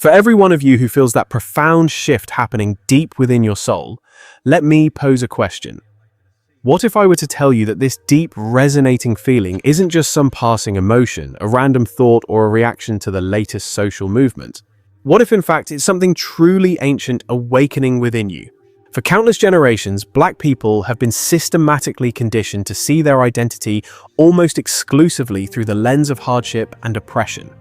For every one of you who feels that profound shift happening deep within your soul, let me pose a question. What if I were to tell you that this deep, resonating feeling isn't just some passing emotion, a random thought, or a reaction to the latest social movement? What if, in fact, it's something truly ancient awakening within you? For countless generations, Black people have been systematically conditioned to see their identity almost exclusively through the lens of hardship and oppression.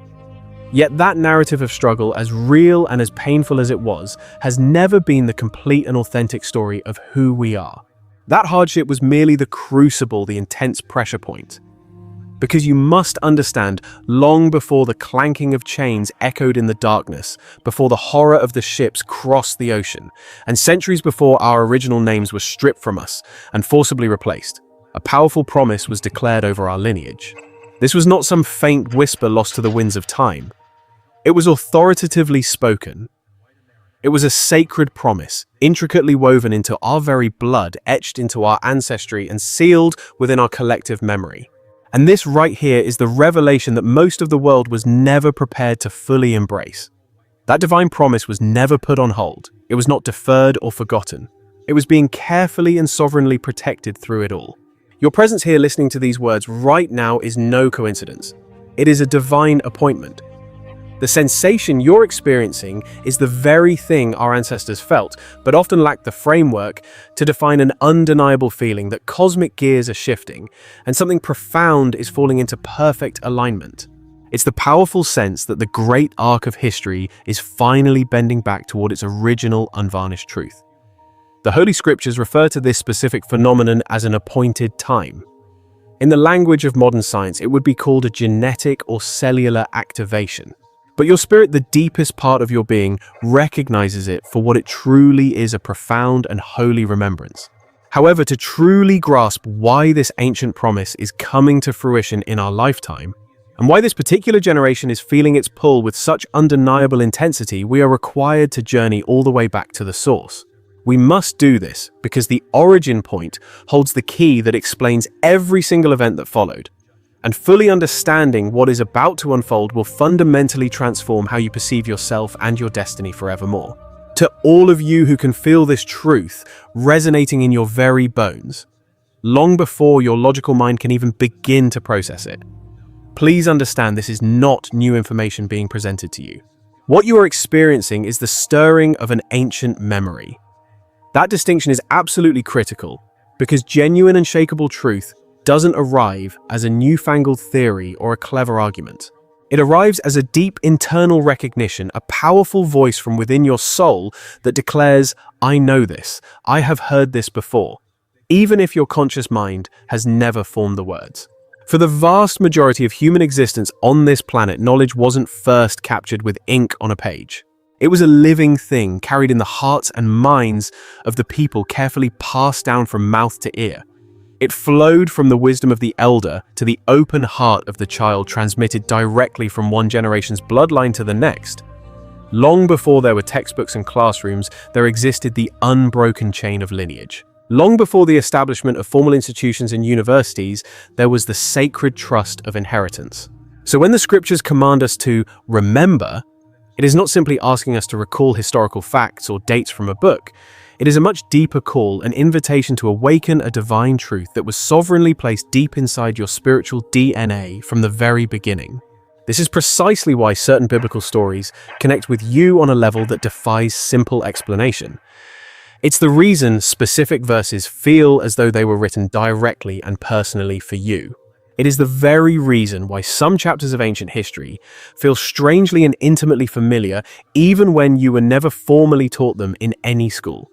Yet that narrative of struggle, as real and as painful as it was, has never been the complete and authentic story of who we are. That hardship was merely the crucible, the intense pressure point. Because you must understand, long before the clanking of chains echoed in the darkness, before the horror of the ships crossed the ocean, and centuries before our original names were stripped from us and forcibly replaced, a powerful promise was declared over our lineage. This was not some faint whisper lost to the winds of time. It was authoritatively spoken. It was a sacred promise, intricately woven into our very blood, etched into our ancestry, and sealed within our collective memory. And this right here is the revelation that most of the world was never prepared to fully embrace. That divine promise was never put on hold. It was not deferred or forgotten. It was being carefully and sovereignly protected through it all. Your presence here listening to these words right now is no coincidence. It is a divine appointment. The sensation you're experiencing is the very thing our ancestors felt, but often lacked the framework to define an undeniable feeling that cosmic gears are shifting and something profound is falling into perfect alignment. It's the powerful sense that the great arc of history is finally bending back toward its original unvarnished truth. The Holy Scriptures refer to this specific phenomenon as an appointed time. In the language of modern science, it would be called a genetic or cellular activation. But your spirit, the deepest part of your being, recognizes it for what it truly is, a profound and holy remembrance. However, to truly grasp why this ancient promise is coming to fruition in our lifetime, and why this particular generation is feeling its pull with such undeniable intensity, we are required to journey all the way back to the source. We must do this because the origin point holds the key that explains every single event that followed. And fully understanding what is about to unfold will fundamentally transform how you perceive yourself and your destiny forevermore. To all of you who can feel this truth resonating in your very bones, long before your logical mind can even begin to process it, please understand this is not new information being presented to you. What you are experiencing is the stirring of an ancient memory. That distinction is absolutely critical, because genuine and unshakable truth doesn't arrive as a newfangled theory or a clever argument. It arrives as a deep internal recognition, a powerful voice from within your soul that declares, I know this, I have heard this before, even if your conscious mind has never formed the words. For the vast majority of human existence on this planet, knowledge wasn't first captured with ink on a page. It was a living thing carried in the hearts and minds of the people, carefully passed down from mouth to ear. It flowed from the wisdom of the elder to the open heart of the child, transmitted directly from one generation's bloodline to the next. Long before there were textbooks and classrooms, there existed the unbroken chain of lineage. Long before the establishment of formal institutions and universities, there was the sacred trust of inheritance. So when the scriptures command us to remember, it is not simply asking us to recall historical facts or dates from a book. It is a much deeper call, an invitation to awaken a divine truth that was sovereignly placed deep inside your spiritual DNA from the very beginning. This is precisely why certain biblical stories connect with you on a level that defies simple explanation. It's the reason specific verses feel as though they were written directly and personally for you. It is the very reason why some chapters of ancient history feel strangely and intimately familiar, even when you were never formally taught them in any school.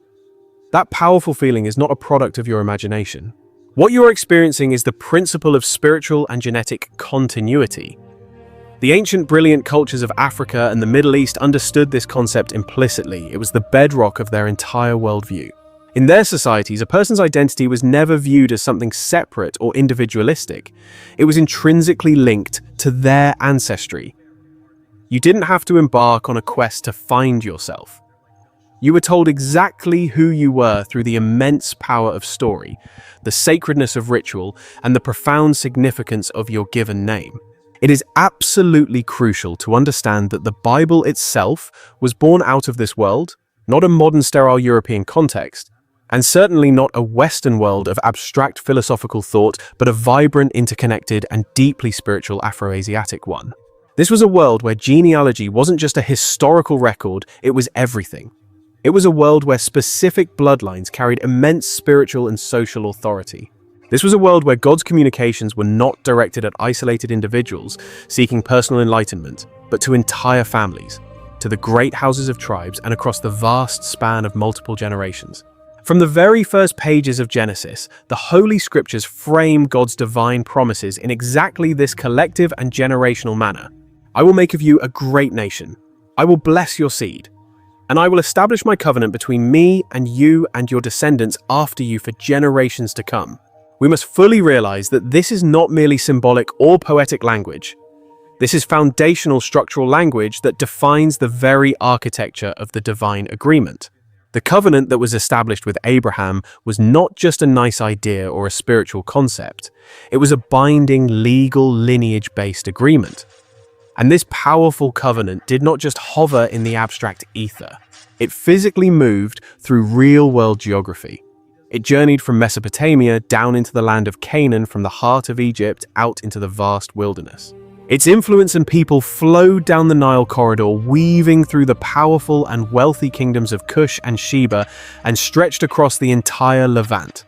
That powerful feeling is not a product of your imagination. What you are experiencing is the principle of spiritual and genetic continuity. The ancient brilliant cultures of Africa and the Middle East understood this concept implicitly. It was the bedrock of their entire worldview. In their societies, a person's identity was never viewed as something separate or individualistic. It was intrinsically linked to their ancestry. You didn't have to embark on a quest to find yourself. You were told exactly who you were through the immense power of story, the sacredness of ritual, and the profound significance of your given name. It is absolutely crucial to understand that the Bible itself was born out of this world, not a modern sterile European context, and certainly not a Western world of abstract philosophical thought, but a vibrant, interconnected, and deeply spiritual Afro-Asiatic one. This was a world where genealogy wasn't just a historical record, it was everything. It was a world where specific bloodlines carried immense spiritual and social authority. This was a world where God's communications were not directed at isolated individuals seeking personal enlightenment, but to entire families, to the great houses of tribes, and across the vast span of multiple generations. From the very first pages of Genesis, the Holy Scriptures frame God's divine promises in exactly this collective and generational manner. I will make of you a great nation. I will bless your seed. And I will establish my covenant between me and you and your descendants after you for generations to come. We must fully realize that this is not merely symbolic or poetic language. This is foundational structural language that defines the very architecture of the divine agreement. The covenant that was established with Abraham was not just a nice idea or a spiritual concept. It was a binding, legal, lineage-based agreement. And this powerful covenant did not just hover in the abstract ether. It physically moved through real-world geography. It journeyed from Mesopotamia down into the land of Canaan, from the heart of Egypt out into the vast wilderness. Its influence and people flowed down the Nile corridor, weaving through the powerful and wealthy kingdoms of Cush and Sheba, and stretched across the entire Levant.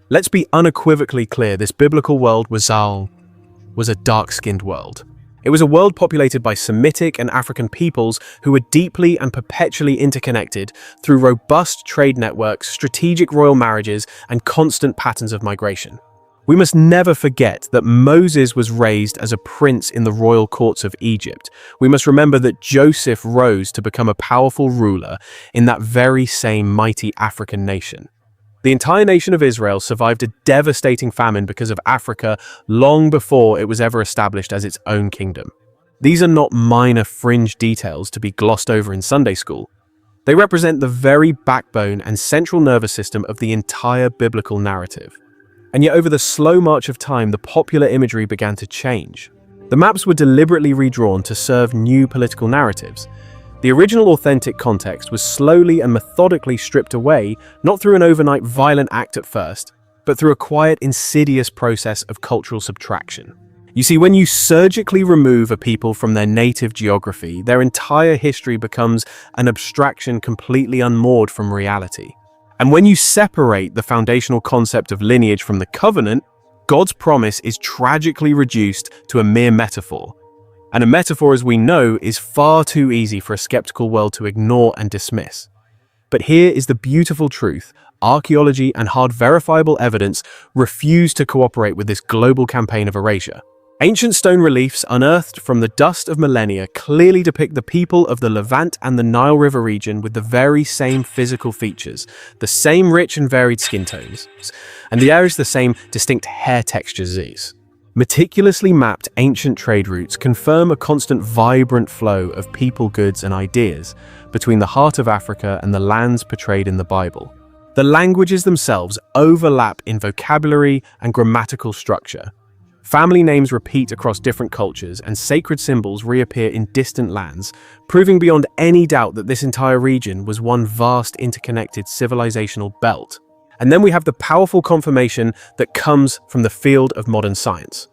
Let's be unequivocally clear, this biblical world was a dark-skinned world. It was a world populated by Semitic and African peoples who were deeply and perpetually interconnected through robust trade networks, strategic royal marriages, and constant patterns of migration. We must never forget that Moses was raised as a prince in the royal courts of Egypt. We must remember that Joseph rose to become a powerful ruler in that very same mighty African nation. The entire nation of Israel survived a devastating famine because of Africa long before it was ever established as its own kingdom. These are not minor fringe details to be glossed over in Sunday school. They represent the very backbone and central nervous system of the entire biblical narrative. And yet over the slow march of time, the popular imagery began to change. The maps were deliberately redrawn to serve new political narratives. The original authentic context was slowly and methodically stripped away, not through an overnight violent act at first, but through a quiet, insidious process of cultural subtraction. You see, when you surgically remove a people from their native geography, their entire history becomes an abstraction completely unmoored from reality. And when you separate the foundational concept of lineage from the covenant, God's promise is tragically reduced to a mere metaphor. And a metaphor, as we know, is far too easy for a skeptical world to ignore and dismiss. But here is the beautiful truth. Archaeology and hard verifiable evidence refuse to cooperate with this global campaign of erasure. Ancient stone reliefs unearthed from the dust of millennia clearly depict the people of the Levant and the Nile River region with the very same physical features, the same rich and varied skin tones, and there is the same distinct hair textures. Meticulously mapped ancient trade routes confirm a constant vibrant flow of people, goods, and ideas between the heart of Africa and the lands portrayed in the Bible. The languages themselves overlap in vocabulary and grammatical structure. Family names repeat across different cultures, and sacred symbols reappear in distant lands, proving beyond any doubt that this entire region was one vast interconnected civilizational belt. And then we have the powerful confirmation that comes from the field of modern science.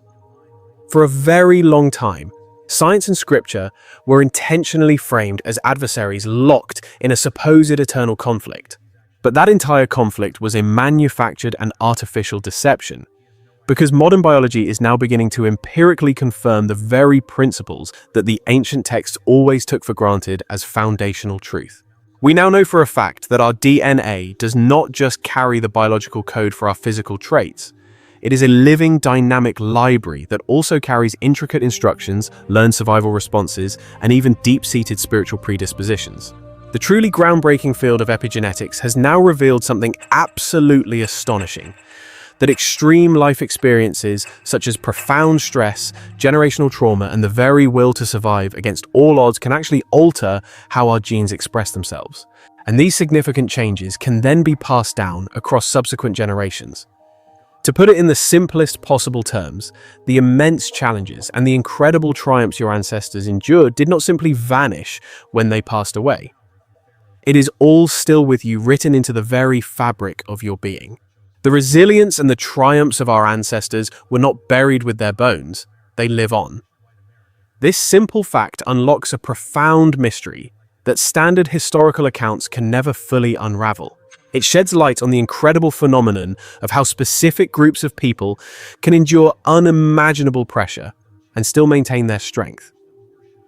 For a very long time, science and scripture were intentionally framed as adversaries locked in a supposed eternal conflict. But that entire conflict was a manufactured and artificial deception, because modern biology is now beginning to empirically confirm the very principles that the ancient texts always took for granted as foundational truth. We now know for a fact that our DNA does not just carry the biological code for our physical traits. It is a living, dynamic library that also carries intricate instructions, learned survival responses, and even deep-seated spiritual predispositions. The truly groundbreaking field of epigenetics has now revealed something absolutely astonishing: that extreme life experiences, such as profound stress, generational trauma, and the very will to survive against all odds, can actually alter how our genes express themselves. And these significant changes can then be passed down across subsequent generations. To put it in the simplest possible terms, the immense challenges and the incredible triumphs your ancestors endured did not simply vanish when they passed away. It is all still with you, written into the very fabric of your being. The resilience and the triumphs of our ancestors were not buried with their bones, they live on. This simple fact unlocks a profound mystery that standard historical accounts can never fully unravel. It sheds light on the incredible phenomenon of how specific groups of people can endure unimaginable pressure and still maintain their strength.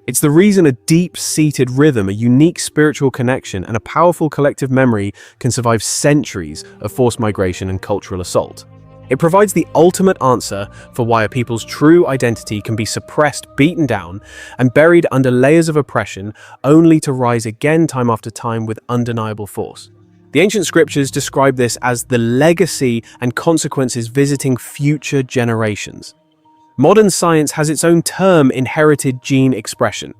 It's the reason a deep-seated rhythm, a unique spiritual connection, and a powerful collective memory can survive centuries of forced migration and cultural assault. It provides the ultimate answer for why a people's true identity can be suppressed, beaten down, and buried under layers of oppression, only to rise again time after time with undeniable force. The ancient scriptures describe this as the legacy and consequences visiting future generations. Modern science has its own term, inherited gene expression.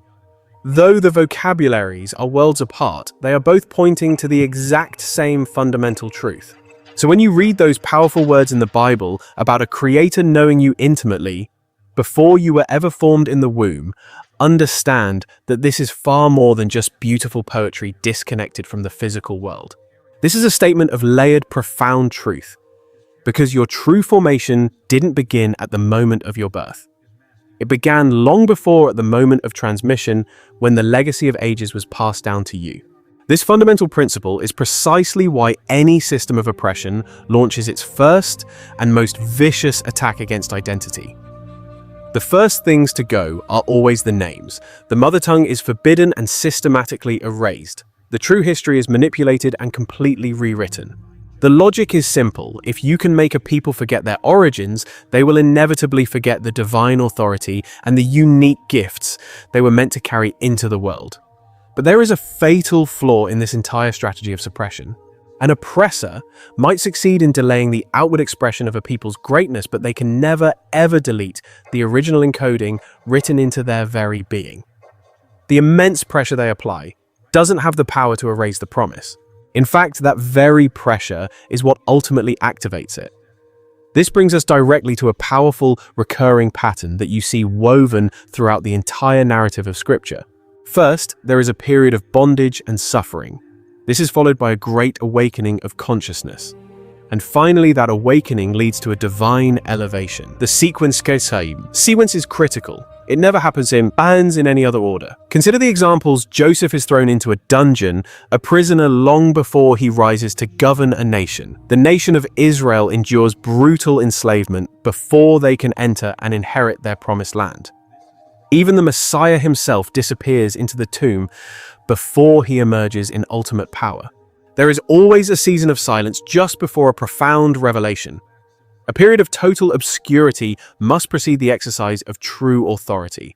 Though the vocabularies are worlds apart, they are both pointing to the exact same fundamental truth. So when you read those powerful words in the Bible about a creator knowing you intimately, before you were ever formed in the womb, understand that this is far more than just beautiful poetry disconnected from the physical world. This is a statement of layered, profound truth, because your true formation didn't begin at the moment of your birth. It began long before, at the moment of transmission, when the legacy of ages was passed down to you. This fundamental principle is precisely why any system of oppression launches its first and most vicious attack against identity. The first things to go are always the names. The mother tongue is forbidden and systematically erased. The true history is manipulated and completely rewritten. The logic is simple. If you can make a people forget their origins, they will inevitably forget the divine authority and the unique gifts they were meant to carry into the world. But there is a fatal flaw in this entire strategy of suppression. An oppressor might succeed in delaying the outward expression of a people's greatness, but they can never, ever delete the original encoding written into their very being. The immense pressure they apply doesn't have the power to erase the promise. In fact, that very pressure is what ultimately activates it. This brings us directly to a powerful, recurring pattern that you see woven throughout the entire narrative of Scripture. First, there is a period of bondage and suffering. This is followed by a great awakening of consciousness. And finally, that awakening leads to a divine elevation. The sequence is critical. It never happens in bands in any other order. Consider the examples. Joseph is thrown into a dungeon, a prisoner long before he rises to govern a nation. The nation of Israel endures brutal enslavement before they can enter and inherit their promised land. Even the Messiah himself disappears into the tomb before he emerges in ultimate power. There is always a season of silence just before a profound revelation. A period of total obscurity must precede the exercise of true authority.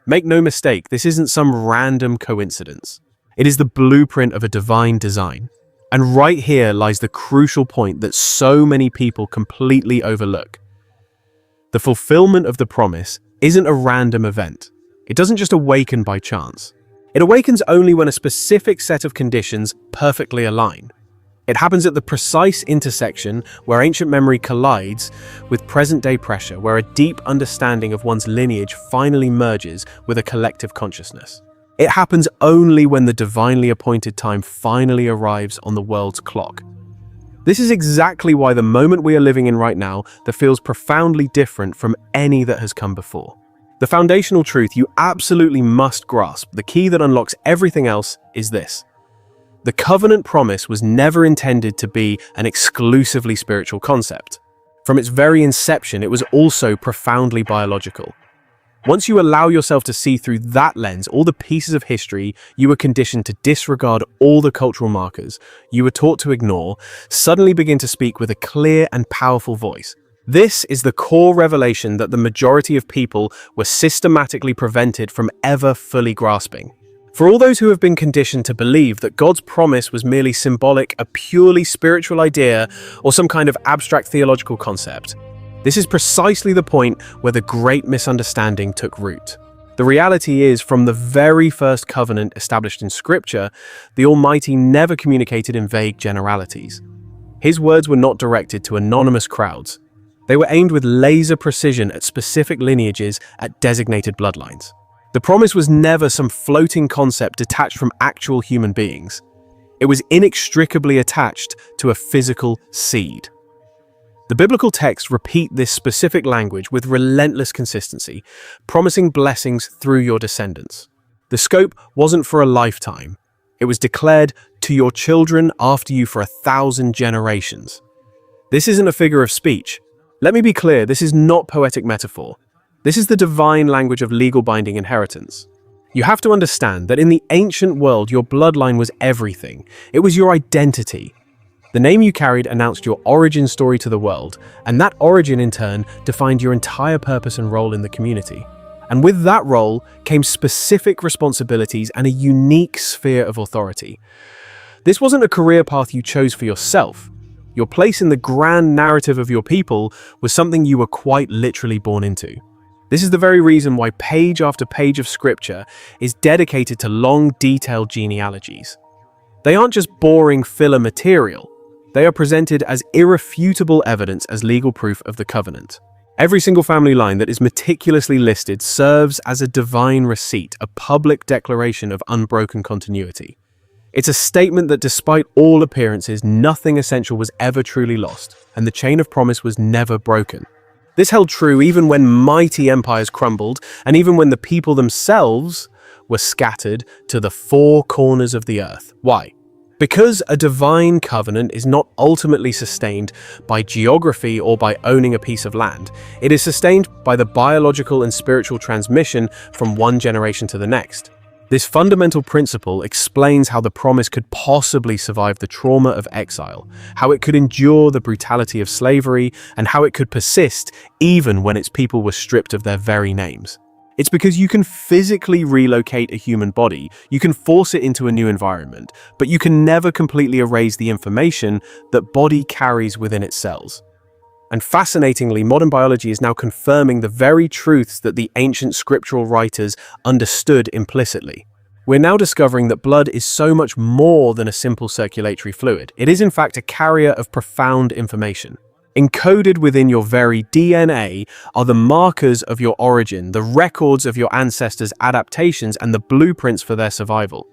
Make no mistake, this isn't some random coincidence. It is the blueprint of a divine design. And right here lies the crucial point that so many people completely overlook. The fulfillment of the promise isn't a random event. It doesn't just awaken by chance. It awakens only when a specific set of conditions perfectly align. It happens at the precise intersection where ancient memory collides with present-day pressure, where a deep understanding of one's lineage finally merges with a collective consciousness. It happens only when the divinely appointed time finally arrives on the world's clock. This is exactly why the moment we are living in right now that feels profoundly different from any that has come before. The foundational truth you absolutely must grasp, the key that unlocks everything else, is this. The covenant promise was never intended to be an exclusively spiritual concept. From its very inception, it was also profoundly biological. Once you allow yourself to see through that lens, all the pieces of history you were conditioned to disregard, all the cultural markers you were taught to ignore, suddenly begin to speak with a clear and powerful voice. This is the core revelation that the majority of people were systematically prevented from ever fully grasping. For all those who have been conditioned to believe that God's promise was merely symbolic, a purely spiritual idea, or some kind of abstract theological concept, this is precisely the point where the great misunderstanding took root. The reality is, from the very first covenant established in Scripture, the Almighty never communicated in vague generalities. His words were not directed to anonymous crowds. They were aimed with laser precision at specific lineages at designated bloodlines. The promise was never some floating concept detached from actual human beings. It was inextricably attached to a physical seed. The biblical texts repeat this specific language with relentless consistency, promising blessings through your descendants. The scope wasn't for a lifetime. It was declared to your children after you for 1,000 generations. This isn't a figure of speech. Let me be clear, this is not poetic metaphor. This is the divine language of legal binding inheritance. You have to understand that in the ancient world, your bloodline was everything. It was your identity. The name you carried announced your origin story to the world, and that origin in turn defined your entire purpose and role in the community. And with that role came specific responsibilities and a unique sphere of authority. This wasn't a career path you chose for yourself. Your place in the grand narrative of your people was something you were quite literally born into. This is the very reason why page after page of scripture is dedicated to long, detailed genealogies. They aren't just boring filler material. They are presented as irrefutable evidence as legal proof of the covenant. Every single family line that is meticulously listed serves as a divine receipt, a public declaration of unbroken continuity. It's a statement that despite all appearances, nothing essential was ever truly lost, and the chain of promise was never broken. This held true even when mighty empires crumbled, and even when the people themselves were scattered to the four corners of the earth. Why? Because a divine covenant is not ultimately sustained by geography or by owning a piece of land. It is sustained by the biological and spiritual transmission from one generation to the next. This fundamental principle explains how the promise could possibly survive the trauma of exile, how it could endure the brutality of slavery, and how it could persist even when its people were stripped of their very names. It's because you can physically relocate a human body, you can force it into a new environment, but you can never completely erase the information that body carries within its cells. And fascinatingly, modern biology is now confirming the very truths that the ancient scriptural writers understood implicitly. We're now discovering that blood is so much more than a simple circulatory fluid. It is in fact a carrier of profound information. Encoded within your very DNA are the markers of your origin, the records of your ancestors' adaptations, and the blueprints for their survival.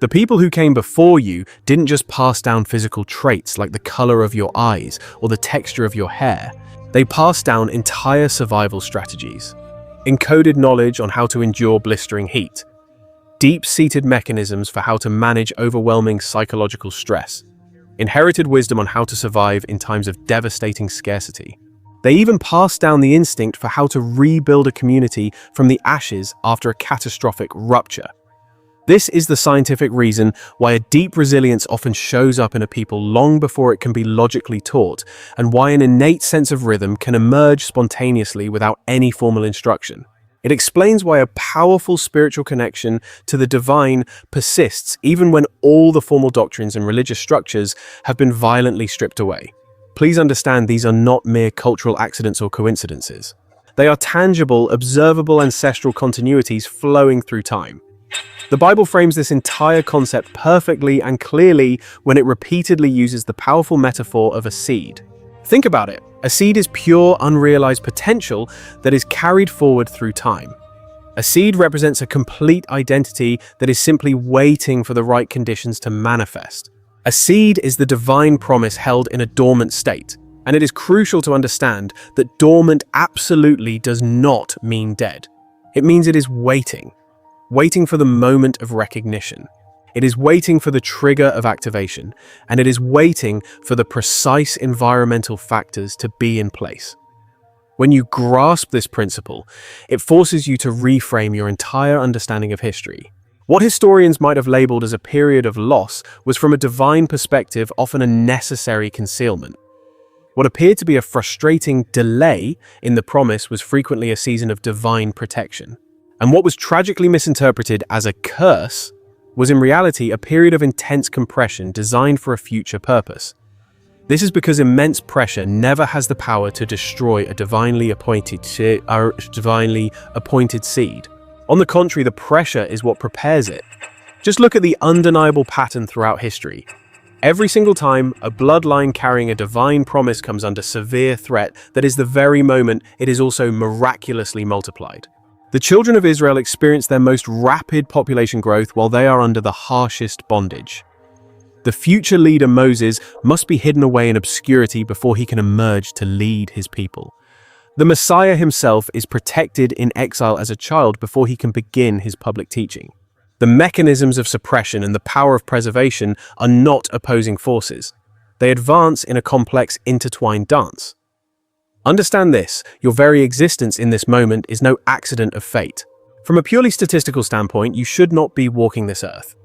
The people who came before you didn't just pass down physical traits like the color of your eyes or the texture of your hair. They passed down entire survival strategies, encoded knowledge on how to endure blistering heat, deep-seated mechanisms for how to manage overwhelming psychological stress, inherited wisdom on how to survive in times of devastating scarcity. They even passed down the instinct for how to rebuild a community from the ashes after a catastrophic rupture. This is the scientific reason why a deep resilience often shows up in a people long before it can be logically taught, and why an innate sense of rhythm can emerge spontaneously without any formal instruction. It explains why a powerful spiritual connection to the divine persists even when all the formal doctrines and religious structures have been violently stripped away. Please understand, these are not mere cultural accidents or coincidences. They are tangible, observable ancestral continuities flowing through time. The Bible frames this entire concept perfectly and clearly when it repeatedly uses the powerful metaphor of a seed. Think about it. A seed is pure, unrealized potential that is carried forward through time. A seed represents a complete identity that is simply waiting for the right conditions to manifest. A seed is the divine promise held in a dormant state, and it is crucial to understand that dormant absolutely does not mean dead. It means it is waiting for the moment of recognition. It is waiting for the trigger of activation, and it is waiting for the precise environmental factors to be in place. When you grasp this principle, it forces you to reframe your entire understanding of history. What historians might have labeled as a period of loss was, from a divine perspective, often a necessary concealment. What appeared to be a frustrating delay in the promise was frequently a season of divine protection. And what was tragically misinterpreted as a curse was in reality a period of intense compression designed for a future purpose. This is because immense pressure never has the power to destroy a divinely appointed seed. On the contrary, the pressure is what prepares it. Just look at the undeniable pattern throughout history. Every single time a bloodline carrying a divine promise comes under severe threat, that is the very moment it is also miraculously multiplied. The children of Israel experience their most rapid population growth while they are under the harshest bondage. The future leader Moses must be hidden away in obscurity before he can emerge to lead his people. The Messiah himself is protected in exile as a child before he can begin his public teaching. The mechanisms of suppression and the power of preservation are not opposing forces. They advance in a complex, intertwined dance. Understand this: your very existence in this moment is no accident of fate. From a purely statistical standpoint, you should not be walking this earth.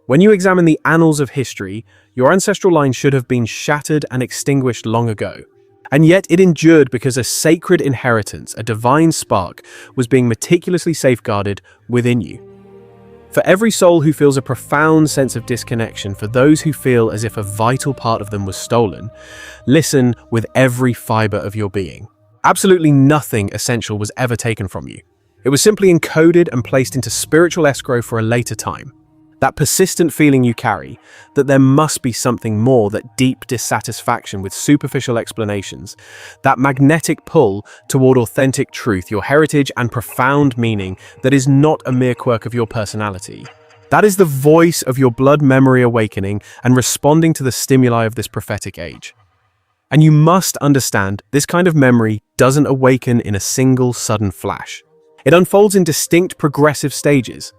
When you examine the annals of history, your ancestral line should have been shattered and extinguished long ago. And yet it endured because a sacred inheritance, a divine spark, was being meticulously safeguarded within you. For every soul who feels a profound sense of disconnection, for those who feel as if a vital part of them was stolen, listen with every fiber of your being. Absolutely nothing essential was ever taken from you. It was simply encoded and placed into spiritual escrow for a later time. That persistent feeling you carry, that there must be something more, that deep dissatisfaction with superficial explanations, that magnetic pull toward authentic truth, your heritage and profound meaning that is not a mere quirk of your personality. That is the voice of your blood memory awakening and responding to the stimuli of this prophetic age. And you must understand, this kind of memory doesn't awaken in a single sudden flash. It unfolds in distinct progressive stages.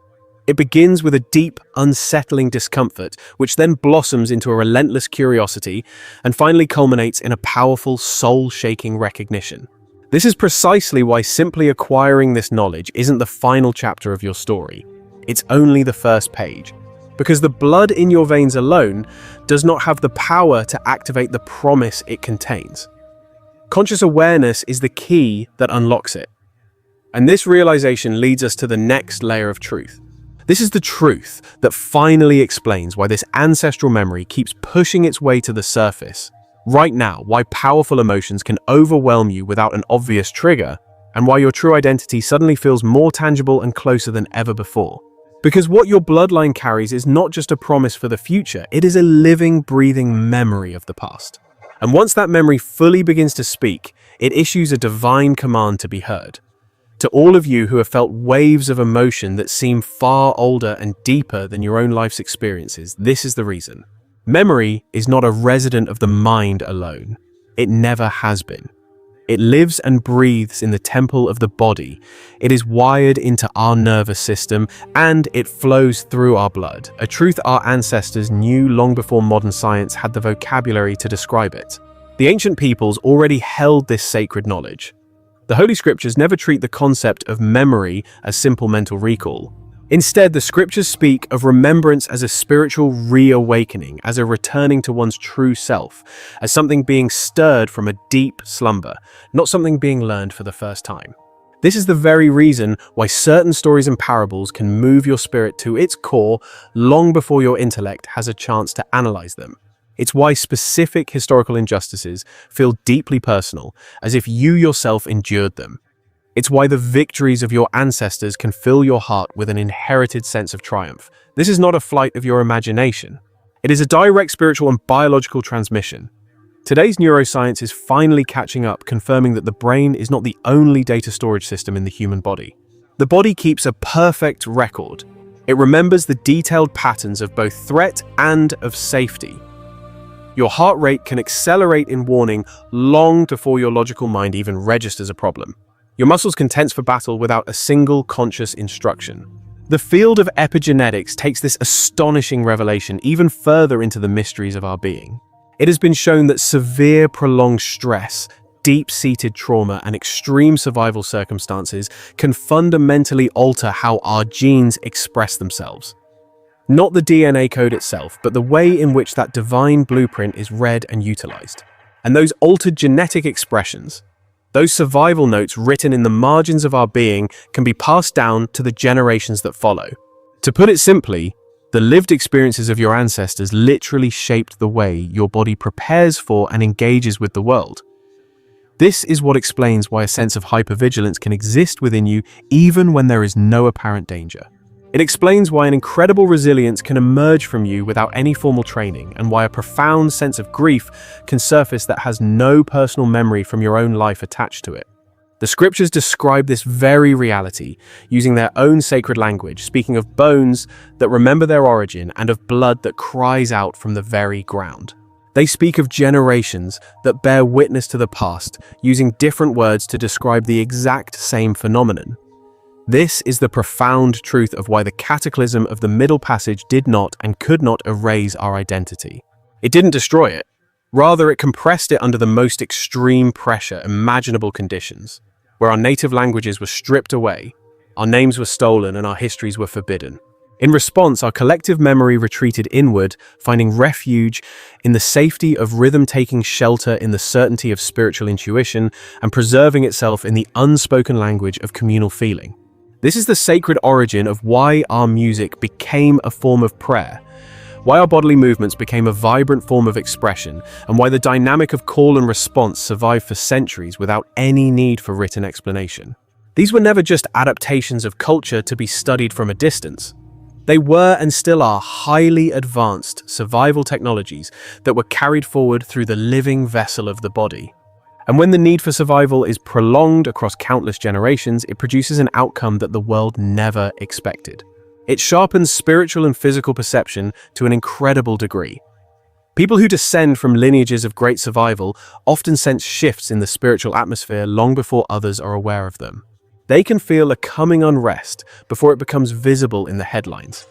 It begins with a deep, unsettling discomfort, which then blossoms into a relentless curiosity and finally culminates in a powerful, soul-shaking recognition. This is precisely why simply acquiring this knowledge isn't the final chapter of your story. It's only the first page. Because the blood in your veins alone does not have the power to activate the promise it contains. Conscious awareness is the key that unlocks it. And this realization leads us to the next layer of truth. This is the truth that finally explains why this ancestral memory keeps pushing its way to the surface. Right now, why powerful emotions can overwhelm you without an obvious trigger, and why your true identity suddenly feels more tangible and closer than ever before. Because what your bloodline carries is not just a promise for the future, it is a living, breathing memory of the past. And once that memory fully begins to speak, it issues a divine command to be heard. To all of you who have felt waves of emotion that seem far older and deeper than your own life's experiences, this is the reason. Memory is not a resident of the mind alone. It never has been. It lives and breathes in the temple of the body. It is wired into our nervous system, and it flows through our blood, a truth our ancestors knew long before modern science had the vocabulary to describe it. The ancient peoples already held this sacred knowledge. The Holy Scriptures never treat the concept of memory as simple mental recall. Instead, the Scriptures speak of remembrance as a spiritual reawakening, as a returning to one's true self, as something being stirred from a deep slumber, not something being learned for the first time. This is the very reason why certain stories and parables can move your spirit to its core long before your intellect has a chance to analyze them. It's why specific historical injustices feel deeply personal, as if you yourself endured them. It's why the victories of your ancestors can fill your heart with an inherited sense of triumph. This is not a flight of your imagination. It is a direct spiritual and biological transmission. Today's neuroscience is finally catching up, confirming that the brain is not the only data storage system in the human body. The body keeps a perfect record. It remembers the detailed patterns of both threat and of safety. Your heart rate can accelerate in warning long before your logical mind even registers a problem. Your muscles can tense for battle without a single conscious instruction. The field of epigenetics takes this astonishing revelation even further into the mysteries of our being. It has been shown that severe prolonged stress, deep-seated trauma, and extreme survival circumstances can fundamentally alter how our genes express themselves. Not the DNA code itself, but the way in which that divine blueprint is read and utilized. And those altered genetic expressions, those survival notes written in the margins of our being, can be passed down to the generations that follow. To put it simply, the lived experiences of your ancestors literally shaped the way your body prepares for and engages with the world. This is what explains why a sense of hypervigilance can exist within you even when there is no apparent danger. It explains why an incredible resilience can emerge from you without any formal training, and why a profound sense of grief can surface that has no personal memory from your own life attached to it. The scriptures describe this very reality, using their own sacred language, speaking of bones that remember their origin and of blood that cries out from the very ground. They speak of generations that bear witness to the past, using different words to describe the exact same phenomenon. This is the profound truth of why the cataclysm of the Middle Passage did not and could not erase our identity. It didn't destroy it. Rather, it compressed it under the most extreme pressure imaginable conditions, where our native languages were stripped away, our names were stolen, and our histories were forbidden. In response, our collective memory retreated inward, finding refuge in the safety of rhythm, taking shelter in the certainty of spiritual intuition, and preserving itself in the unspoken language of communal feeling. This is the sacred origin of why our music became a form of prayer, why our bodily movements became a vibrant form of expression, and why the dynamic of call and response survived for centuries without any need for written explanation. These were never just adaptations of culture to be studied from a distance. They were and still are highly advanced survival technologies that were carried forward through the living vessel of the body. And when the need for survival is prolonged across countless generations, it produces an outcome that the world never expected. It sharpens spiritual and physical perception to an incredible degree. People who descend from lineages of great survival often sense shifts in the spiritual atmosphere long before others are aware of them. They can feel a coming unrest before it becomes visible in the headlines.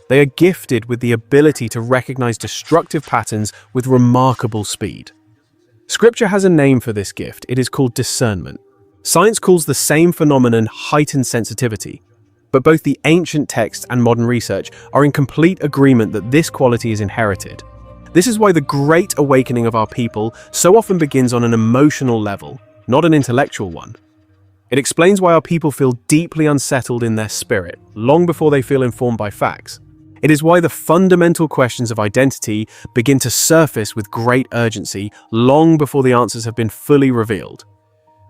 They are gifted with the ability to recognize destructive patterns with remarkable speed. Scripture has a name for this gift. It is called discernment. Science calls the same phenomenon heightened sensitivity. But both the ancient text and modern research are in complete agreement that this quality is inherited. This is why the great awakening of our people so often begins on an emotional level, not an intellectual one. It explains why our people feel deeply unsettled in their spirit, long before they feel informed by facts. It is why the fundamental questions of identity begin to surface with great urgency, long before the answers have been fully revealed.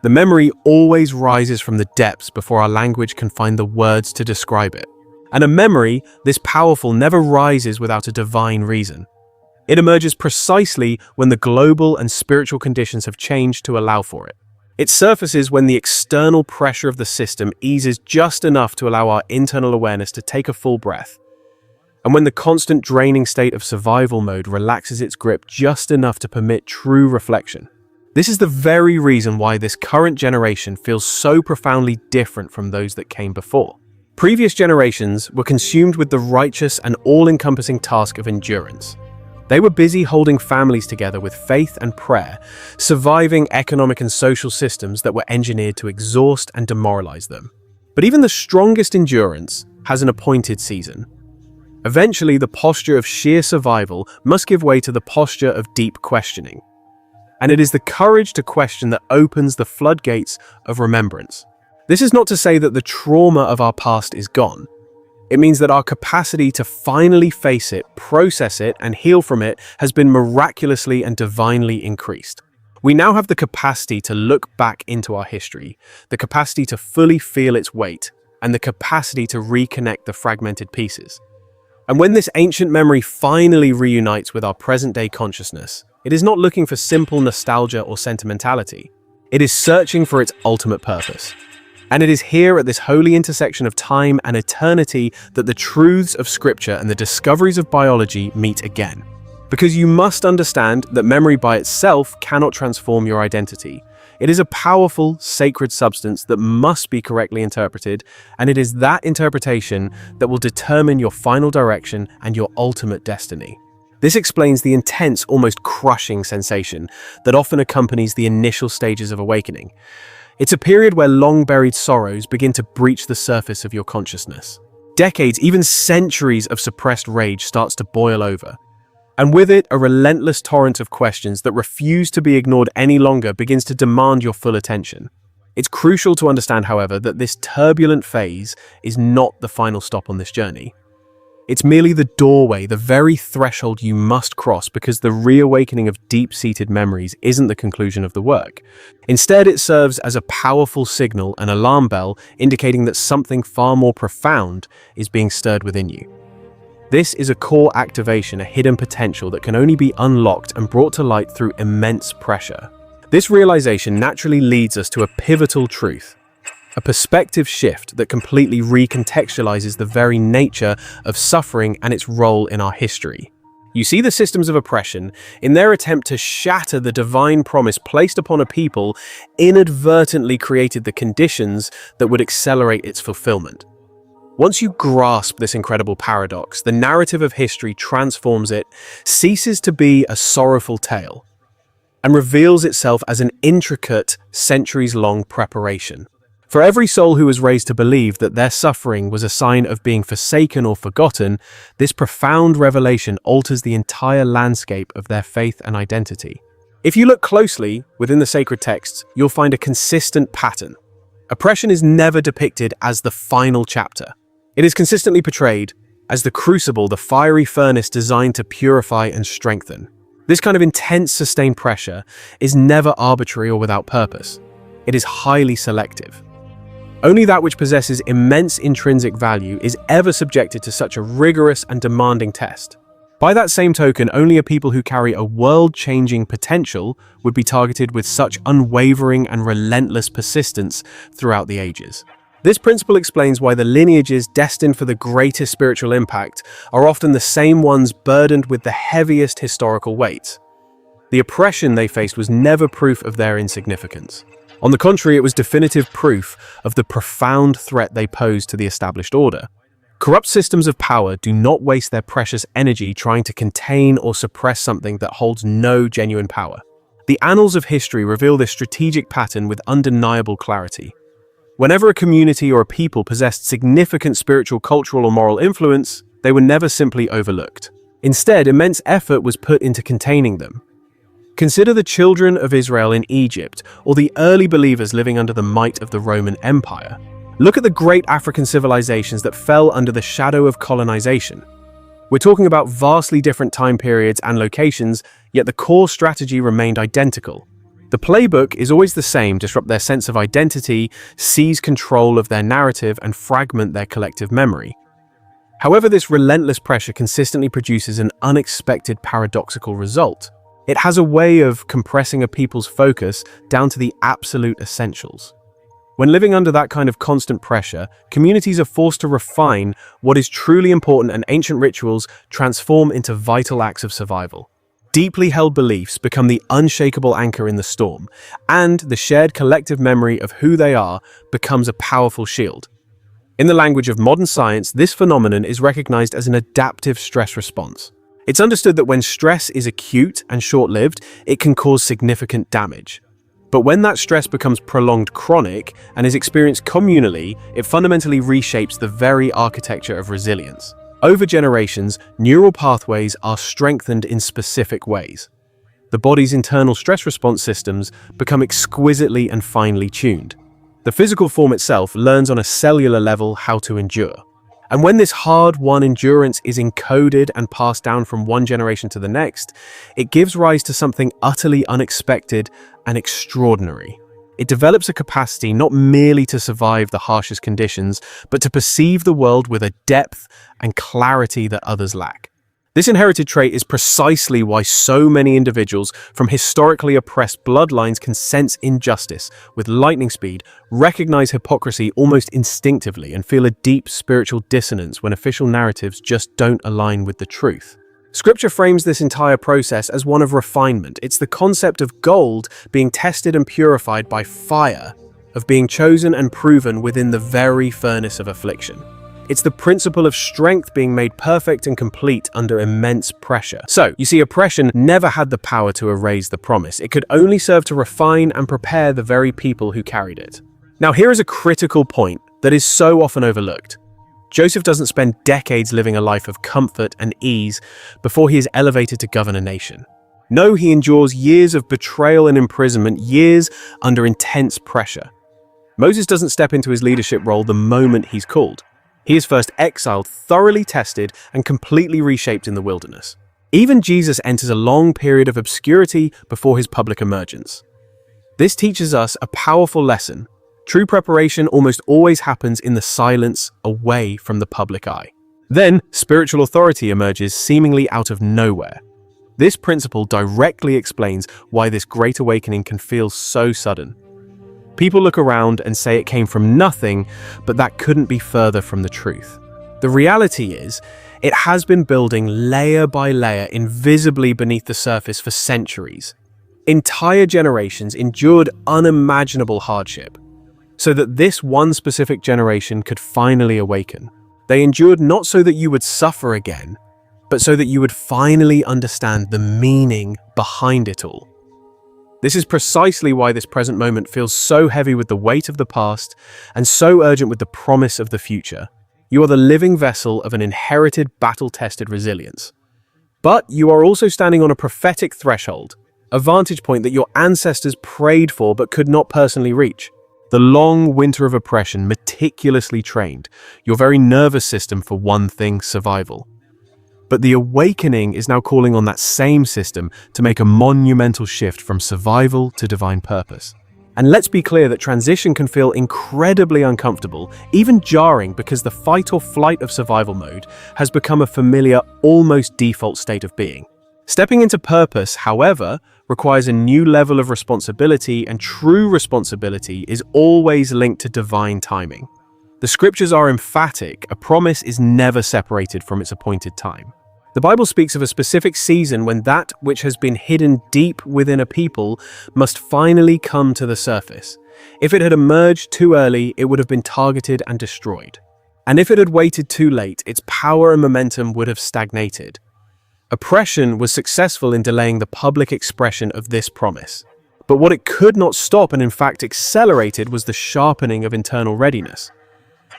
The memory always rises from the depths before our language can find the words to describe it. And a memory, this powerful, never rises without a divine reason. It emerges precisely when the global and spiritual conditions have changed to allow for it. It surfaces when the external pressure of the system eases just enough to allow our internal awareness to take a full breath. And when the constant draining state of survival mode relaxes its grip just enough to permit true reflection. This is the very reason why this current generation feels so profoundly different from those that came before. Previous generations were consumed with the righteous and all-encompassing task of endurance. They were busy holding families together with faith and prayer, surviving economic and social systems that were engineered to exhaust and demoralize them. But even the strongest endurance has an appointed season. Eventually, the posture of sheer survival must give way to the posture of deep questioning. And it is the courage to question that opens the floodgates of remembrance. This is not to say that the trauma of our past is gone. It means that our capacity to finally face it, process it, and heal from it has been miraculously and divinely increased. We now have the capacity to look back into our history, the capacity to fully feel its weight, and the capacity to reconnect the fragmented pieces. And when this ancient memory finally reunites with our present-day consciousness, it is not looking for simple nostalgia or sentimentality. It is searching for its ultimate purpose. And it is here at this holy intersection of time and eternity that the truths of Scripture and the discoveries of biology meet again. Because you must understand that memory by itself cannot transform your identity. It is a powerful, sacred substance that must be correctly interpreted, and it is that interpretation that will determine your final direction and your ultimate destiny. This explains the intense, almost crushing sensation that often accompanies the initial stages of awakening. It's a period where long-buried sorrows begin to breach the surface of your consciousness. Decades, even centuries of suppressed rage starts to boil over. And with it, a relentless torrent of questions that refuse to be ignored any longer begins to demand your full attention. It's crucial to understand, however, that this turbulent phase is not the final stop on this journey. It's merely the doorway, the very threshold you must cross, because the reawakening of deep-seated memories isn't the conclusion of the work. Instead, it serves as a powerful signal, an alarm bell, indicating that something far more profound is being stirred within you. This is a core activation, a hidden potential that can only be unlocked and brought to light through immense pressure. This realization naturally leads us to a pivotal truth, a perspective shift that completely recontextualizes the very nature of suffering and its role in our history. You see, the systems of oppression, in their attempt to shatter the divine promise placed upon a people, inadvertently created the conditions that would accelerate its fulfillment. Once you grasp this incredible paradox, the narrative of history transforms it, ceases to be a sorrowful tale, and reveals itself as an intricate, centuries-long preparation. For every soul who was raised to believe that their suffering was a sign of being forsaken or forgotten, this profound revelation alters the entire landscape of their faith and identity. If you look closely within the sacred texts, you'll find a consistent pattern. Oppression is never depicted as the final chapter. It is consistently portrayed as the crucible, the fiery furnace designed to purify and strengthen. This kind of intense, sustained pressure is never arbitrary or without purpose. It is highly selective. Only that which possesses immense intrinsic value is ever subjected to such a rigorous and demanding test. By that same token, only a people who carry a world-changing potential would be targeted with such unwavering and relentless persistence throughout the ages. This principle explains why the lineages destined for the greatest spiritual impact are often the same ones burdened with the heaviest historical weight. The oppression they faced was never proof of their insignificance. On the contrary, it was definitive proof of the profound threat they posed to the established order. Corrupt systems of power do not waste their precious energy trying to contain or suppress something that holds no genuine power. The annals of history reveal this strategic pattern with undeniable clarity. Whenever a community or a people possessed significant spiritual, cultural, or moral influence, they were never simply overlooked. Instead, immense effort was put into containing them. Consider the children of Israel in Egypt, or the early believers living under the might of the Roman Empire. Look at the great African civilizations that fell under the shadow of colonization. We're talking about vastly different time periods and locations, yet the core strategy remained identical. The playbook is always the same: disrupt their sense of identity, seize control of their narrative, and fragment their collective memory. However, this relentless pressure consistently produces an unexpected paradoxical result. It has a way of compressing a people's focus down to the absolute essentials. When living under that kind of constant pressure, communities are forced to refine what is truly important, and ancient rituals transform into vital acts of survival. Deeply held beliefs become the unshakable anchor in the storm, and the shared collective memory of who they are becomes a powerful shield. In the language of modern science, this phenomenon is recognized as an adaptive stress response. It's understood that when stress is acute and short-lived, it can cause significant damage. But when that stress becomes prolonged, chronic, and is experienced communally, it fundamentally reshapes the very architecture of resilience. Over generations, neural pathways are strengthened in specific ways. The body's internal stress response systems become exquisitely and finely tuned. The physical form itself learns on a cellular level how to endure. And when this hard-won endurance is encoded and passed down from one generation to the next, it gives rise to something utterly unexpected and extraordinary. It develops a capacity not merely to survive the harshest conditions, but to perceive the world with a depth and clarity that others lack. This inherited trait is precisely why so many individuals from historically oppressed bloodlines can sense injustice with lightning speed, recognize hypocrisy almost instinctively, and feel a deep spiritual dissonance when official narratives just don't align with the truth. Scripture frames this entire process as one of refinement. It's the concept of gold being tested and purified by fire, of being chosen and proven within the very furnace of affliction. It's the principle of strength being made perfect and complete under immense pressure. So, you see, oppression never had the power to erase the promise. It could only serve to refine and prepare the very people who carried it. Now, here is a critical point that is so often overlooked. Joseph doesn't spend decades living a life of comfort and ease before he is elevated to govern a nation. No, he endures years of betrayal and imprisonment, years under intense pressure. Moses doesn't step into his leadership role the moment he's called. He is first exiled, thoroughly tested, and completely reshaped in the wilderness. Even Jesus enters a long period of obscurity before his public emergence. This teaches us a powerful lesson. True preparation almost always happens in the silence, away from the public eye. Then, spiritual authority emerges seemingly out of nowhere. This principle directly explains why this great awakening can feel so sudden. People look around and say it came from nothing, but that couldn't be further from the truth. The reality is, it has been building layer by layer invisibly beneath the surface for centuries. Entire generations endured unimaginable hardship, so that this one specific generation could finally awaken. They endured not so that you would suffer again, but so that you would finally understand the meaning behind it all. This is precisely why this present moment feels so heavy with the weight of the past and so urgent with the promise of the future. You are the living vessel of an inherited, battle-tested resilience. But you are also standing on a prophetic threshold, a vantage point that your ancestors prayed for but could not personally reach. The long winter of oppression meticulously trained your very nervous system for one thing: survival. But the awakening is now calling on that same system to make a monumental shift from survival to divine purpose. And let's be clear that transition can feel incredibly uncomfortable, even jarring, because the fight or flight of survival mode has become a familiar, almost default state of being. Stepping into purpose, however, requires a new level of responsibility, and true responsibility is always linked to divine timing. The scriptures are emphatic: a promise is never separated from its appointed time. The Bible speaks of a specific season when that which has been hidden deep within a people must finally come to the surface. If it had emerged too early, it would have been targeted and destroyed. And if it had waited too late, its power and momentum would have stagnated. Oppression was successful in delaying the public expression of this promise. But what it could not stop, and in fact accelerated, was the sharpening of internal readiness.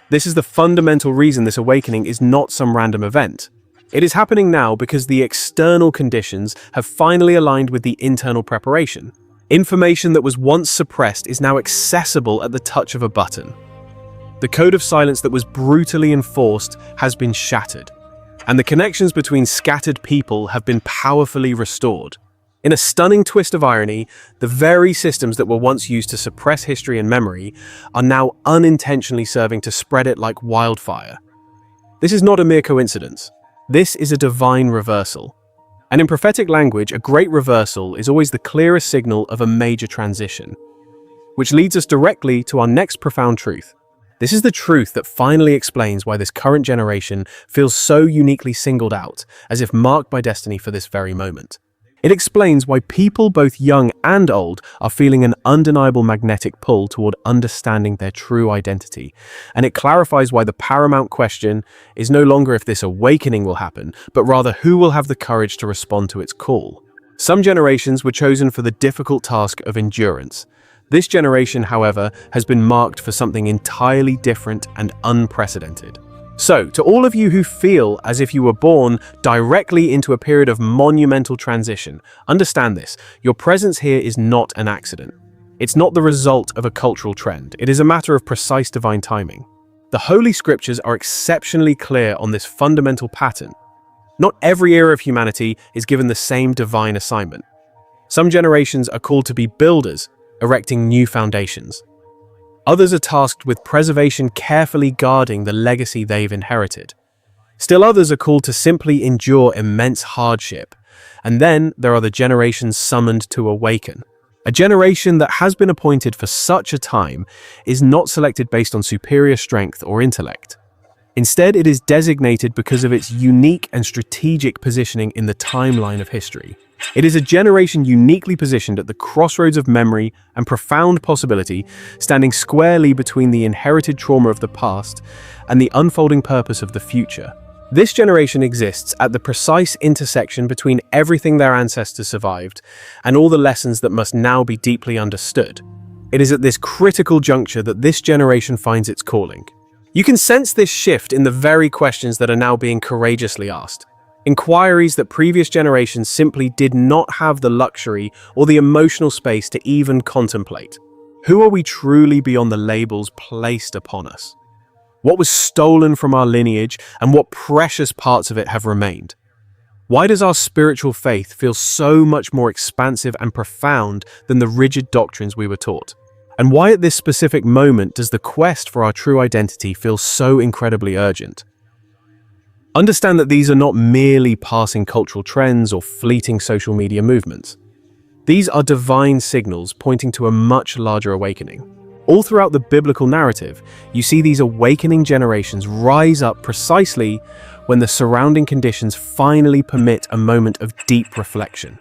This is the fundamental reason this awakening is not some random event. It is happening now because the external conditions have finally aligned with the internal preparation. Information that was once suppressed is now accessible at the touch of a button. The code of silence that was brutally enforced has been shattered, and the connections between scattered people have been powerfully restored. In a stunning twist of irony, the very systems that were once used to suppress history and memory are now unintentionally serving to spread it like wildfire. This is not a mere coincidence. This is a divine reversal. And in prophetic language, a great reversal is always the clearest signal of a major transition, which leads us directly to our next profound truth. This is the truth that finally explains why this current generation feels so uniquely singled out, as if marked by destiny for this very moment. It explains why people both young and old are feeling an undeniable magnetic pull toward understanding their true identity. And it clarifies why the paramount question is no longer if this awakening will happen, but rather who will have the courage to respond to its call. Some generations were chosen for the difficult task of endurance. This generation, however, has been marked for something entirely different and unprecedented. So, to all of you who feel as if you were born directly into a period of monumental transition, understand this: your presence here is not an accident. It's not the result of a cultural trend. It is a matter of precise divine timing. The Holy Scriptures are exceptionally clear on this fundamental pattern. Not every era of humanity is given the same divine assignment. Some generations are called to be builders, erecting new foundations. Others are tasked with preservation, carefully guarding the legacy they've inherited. Still others are called to simply endure immense hardship. And then there are the generations summoned to awaken. A generation that has been appointed for such a time is not selected based on superior strength or intellect. Instead, it is designated because of its unique and strategic positioning in the timeline of history. It is a generation uniquely positioned at the crossroads of memory and profound possibility, standing squarely between the inherited trauma of the past and the unfolding purpose of the future. This generation exists at the precise intersection between everything their ancestors survived and all the lessons that must now be deeply understood. It is at this critical juncture that this generation finds its calling. You can sense this shift in the very questions that are now being courageously asked. Inquiries that previous generations simply did not have the luxury or the emotional space to even contemplate. Who are we truly beyond the labels placed upon us? What was stolen from our lineage, and what precious parts of it have remained? Why does our spiritual faith feel so much more expansive and profound than the rigid doctrines we were taught? And why at this specific moment does the quest for our true identity feel so incredibly urgent? Understand that these are not merely passing cultural trends or fleeting social media movements. These are divine signals pointing to a much larger awakening. All throughout the biblical narrative, you see these awakening generations rise up precisely when the surrounding conditions finally permit a moment of deep reflection.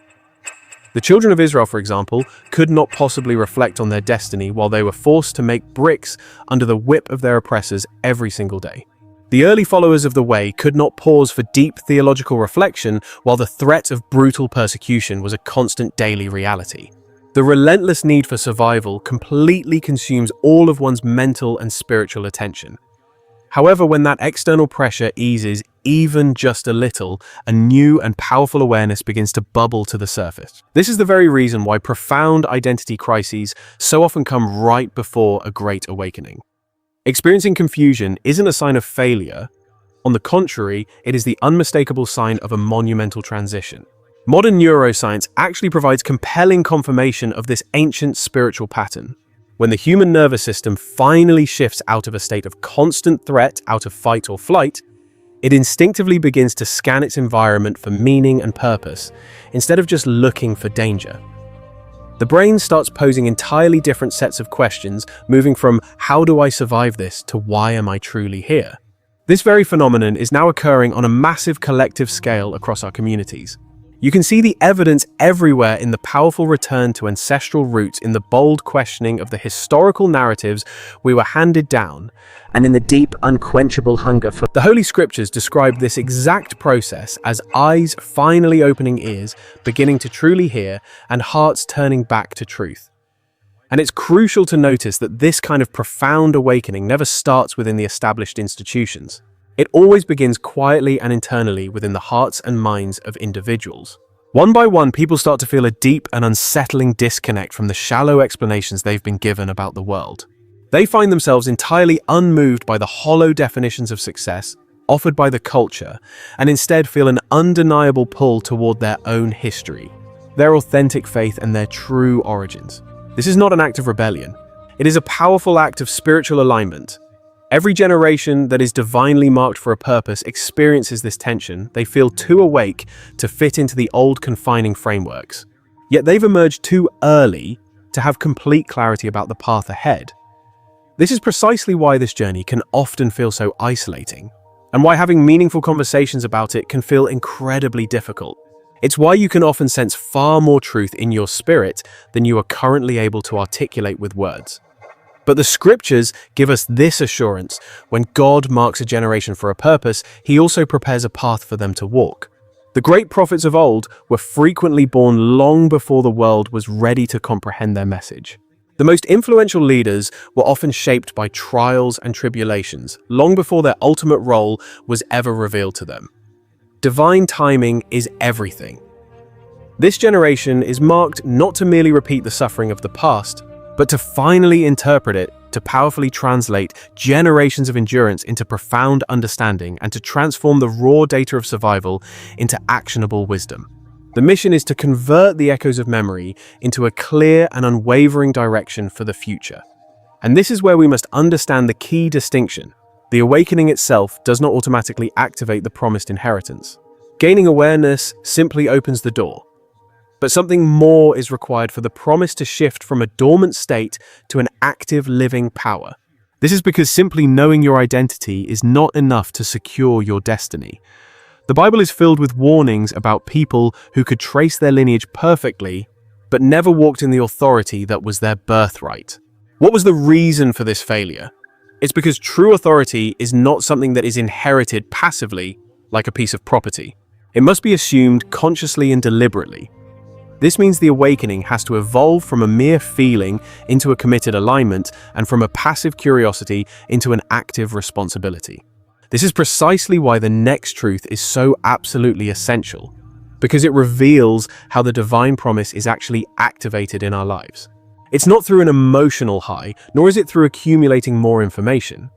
The children of Israel, for example, could not possibly reflect on their destiny while they were forced to make bricks under the whip of their oppressors every single day. The early followers of the Way could not pause for deep theological reflection while the threat of brutal persecution was a constant daily reality. The relentless need for survival completely consumes all of one's mental and spiritual attention. However, when that external pressure eases even just a little, a new and powerful awareness begins to bubble to the surface. This is the very reason why profound identity crises so often come right before a great awakening. Experiencing confusion isn't a sign of failure. On the contrary, it is the unmistakable sign of a monumental transition. Modern neuroscience actually provides compelling confirmation of this ancient spiritual pattern. When the human nervous system finally shifts out of a state of constant threat, out of fight or flight, it instinctively begins to scan its environment for meaning and purpose, instead of just looking for danger. The brain starts posing entirely different sets of questions, moving from "how do I survive this" to "why am I truly here?" This very phenomenon is now occurring on a massive collective scale across our communities. You can see the evidence everywhere in the powerful return to ancestral roots, in the bold questioning of the historical narratives we were handed down, and in the deep, unquenchable hunger for... The Holy Scriptures describe this exact process as eyes finally opening ears, beginning to truly hear, and hearts turning back to truth. And it's crucial to notice that this kind of profound awakening never starts within the established institutions. It always begins quietly and internally within the hearts and minds of individuals. One by one, people start to feel a deep and unsettling disconnect from the shallow explanations they've been given about the world. They find themselves entirely unmoved by the hollow definitions of success offered by the culture, and instead feel an undeniable pull toward their own history, their authentic faith, and their true origins. This is not an act of rebellion. It is a powerful act of spiritual alignment. Every generation that is divinely marked for a purpose experiences this tension. They feel too awake to fit into the old confining frameworks. Yet they've emerged too early to have complete clarity about the path ahead. This is precisely why this journey can often feel so isolating, and why having meaningful conversations about it can feel incredibly difficult. It's why you can often sense far more truth in your spirit than you are currently able to articulate with words. But the Scriptures give us this assurance: when God marks a generation for a purpose, He also prepares a path for them to walk. The great prophets of old were frequently born long before the world was ready to comprehend their message. The most influential leaders were often shaped by trials and tribulations, long before their ultimate role was ever revealed to them. Divine timing is everything. This generation is marked not to merely repeat the suffering of the past, but to finally interpret it, to powerfully translate generations of endurance into profound understanding, and to transform the raw data of survival into actionable wisdom. The mission is to convert the echoes of memory into a clear and unwavering direction for the future. And this is where we must understand the key distinction. The awakening itself does not automatically activate the promised inheritance. Gaining awareness simply opens the door. But something more is required for the promise to shift from a dormant state to an active living power. This is because simply knowing your identity is not enough to secure your destiny. The Bible is filled with warnings about people who could trace their lineage perfectly, but never walked in the authority that was their birthright. What was the reason for this failure? It's because true authority is not something that is inherited passively, like a piece of property. It must be assumed consciously and deliberately. This means the awakening has to evolve from a mere feeling into a committed alignment, and from a passive curiosity into an active responsibility. This is precisely why the next truth is so absolutely essential, because it reveals how the divine promise is actually activated in our lives. It's not through an emotional high, nor is it through accumulating more information.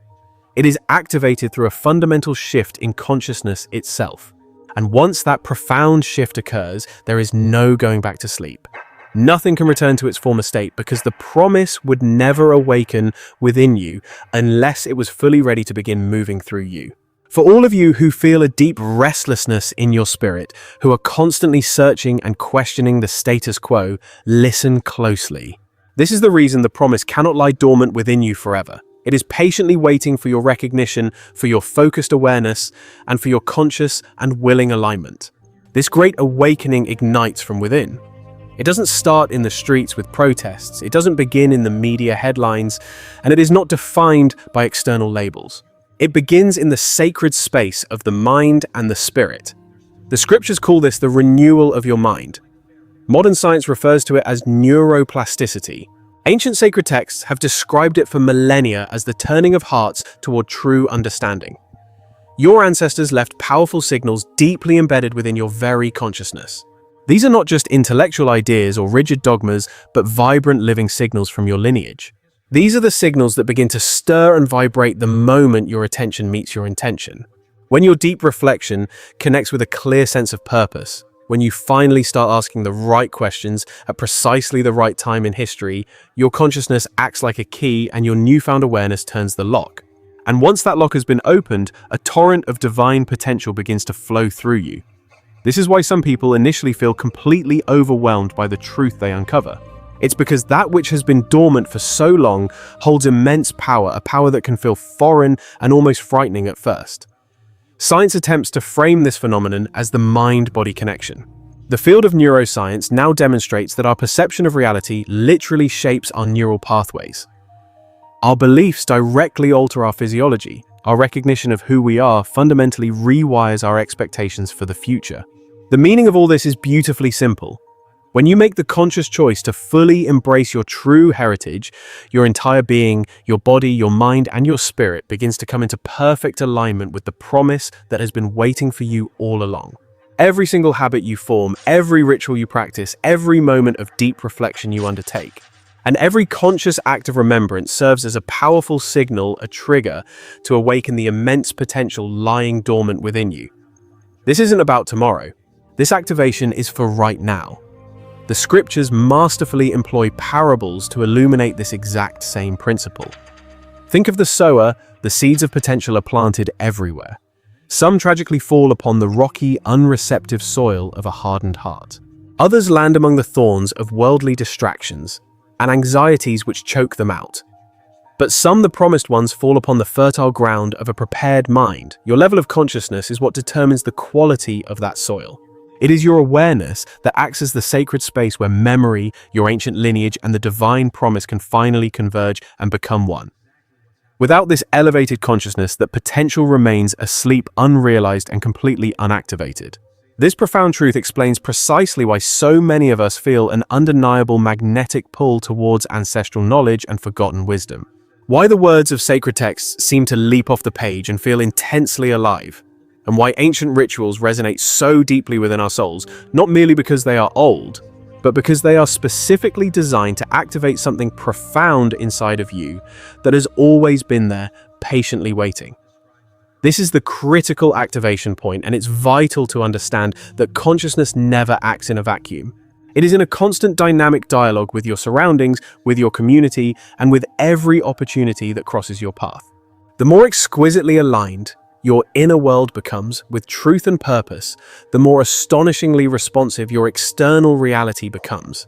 It is activated through a fundamental shift in consciousness itself. And once that profound shift occurs, there is no going back to sleep. Nothing can return to its former state because the promise would never awaken within you unless it was fully ready to begin moving through you. For all of you who feel a deep restlessness in your spirit, who are constantly searching and questioning the status quo, listen closely. This is the reason the promise cannot lie dormant within you forever. It is patiently waiting for your recognition, for your focused awareness, and for your conscious and willing alignment. This great awakening ignites from within. It doesn't start in the streets with protests, it doesn't begin in the media headlines, and it is not defined by external labels. It begins in the sacred space of the mind and the spirit. The scriptures call this the renewal of your mind. Modern science refers to it as neuroplasticity. Ancient sacred texts have described it for millennia as the turning of hearts toward true understanding. Your ancestors left powerful signals deeply embedded within your very consciousness. These are not just intellectual ideas or rigid dogmas, but vibrant living signals from your lineage. These are the signals that begin to stir and vibrate the moment your attention meets your intention. When your deep reflection connects with a clear sense of purpose, when you finally start asking the right questions at precisely the right time in history, your consciousness acts like a key and your newfound awareness turns the lock. And once that lock has been opened, a torrent of divine potential begins to flow through you. This is why some people initially feel completely overwhelmed by the truth they uncover. It's because that which has been dormant for so long holds immense power, a power that can feel foreign and almost frightening at first. Science attempts to frame this phenomenon as the mind-body connection. The field of neuroscience now demonstrates that our perception of reality literally shapes our neural pathways. Our beliefs directly alter our physiology. Our recognition of who we are fundamentally rewires our expectations for the future. The meaning of all this is beautifully simple. When you make the conscious choice to fully embrace your true heritage, your entire being, your body, your mind, and your spirit begins to come into perfect alignment with the promise that has been waiting for you all along. Every single habit you form, every ritual you practice, every moment of deep reflection you undertake, and every conscious act of remembrance serves as a powerful signal, a trigger, to awaken the immense potential lying dormant within you. This isn't about tomorrow. This activation is for right now. The scriptures masterfully employ parables to illuminate this exact same principle. Think of the sower. The seeds of potential are planted everywhere. Some tragically fall upon the rocky, unreceptive soil of a hardened heart. Others land among the thorns of worldly distractions and anxieties which choke them out. But some, the promised ones, fall upon the fertile ground of a prepared mind. Your level of consciousness is what determines the quality of that soil. It is your awareness that acts as the sacred space where memory, your ancient lineage, and the divine promise can finally converge and become one. Without this elevated consciousness, that potential remains asleep, unrealized, and completely unactivated. This profound truth explains precisely why so many of us feel an undeniable magnetic pull towards ancestral knowledge and forgotten wisdom. Why the words of sacred texts seem to leap off the page and feel intensely alive. And why ancient rituals resonate so deeply within our souls, not merely because they are old, but because they are specifically designed to activate something profound inside of you that has always been there, patiently waiting. This is the critical activation point, and it's vital to understand that consciousness never acts in a vacuum. It is in a constant dynamic dialogue with your surroundings, with your community, and with every opportunity that crosses your path. The more exquisitely aligned your inner world becomes with truth and purpose, the more astonishingly responsive your external reality becomes.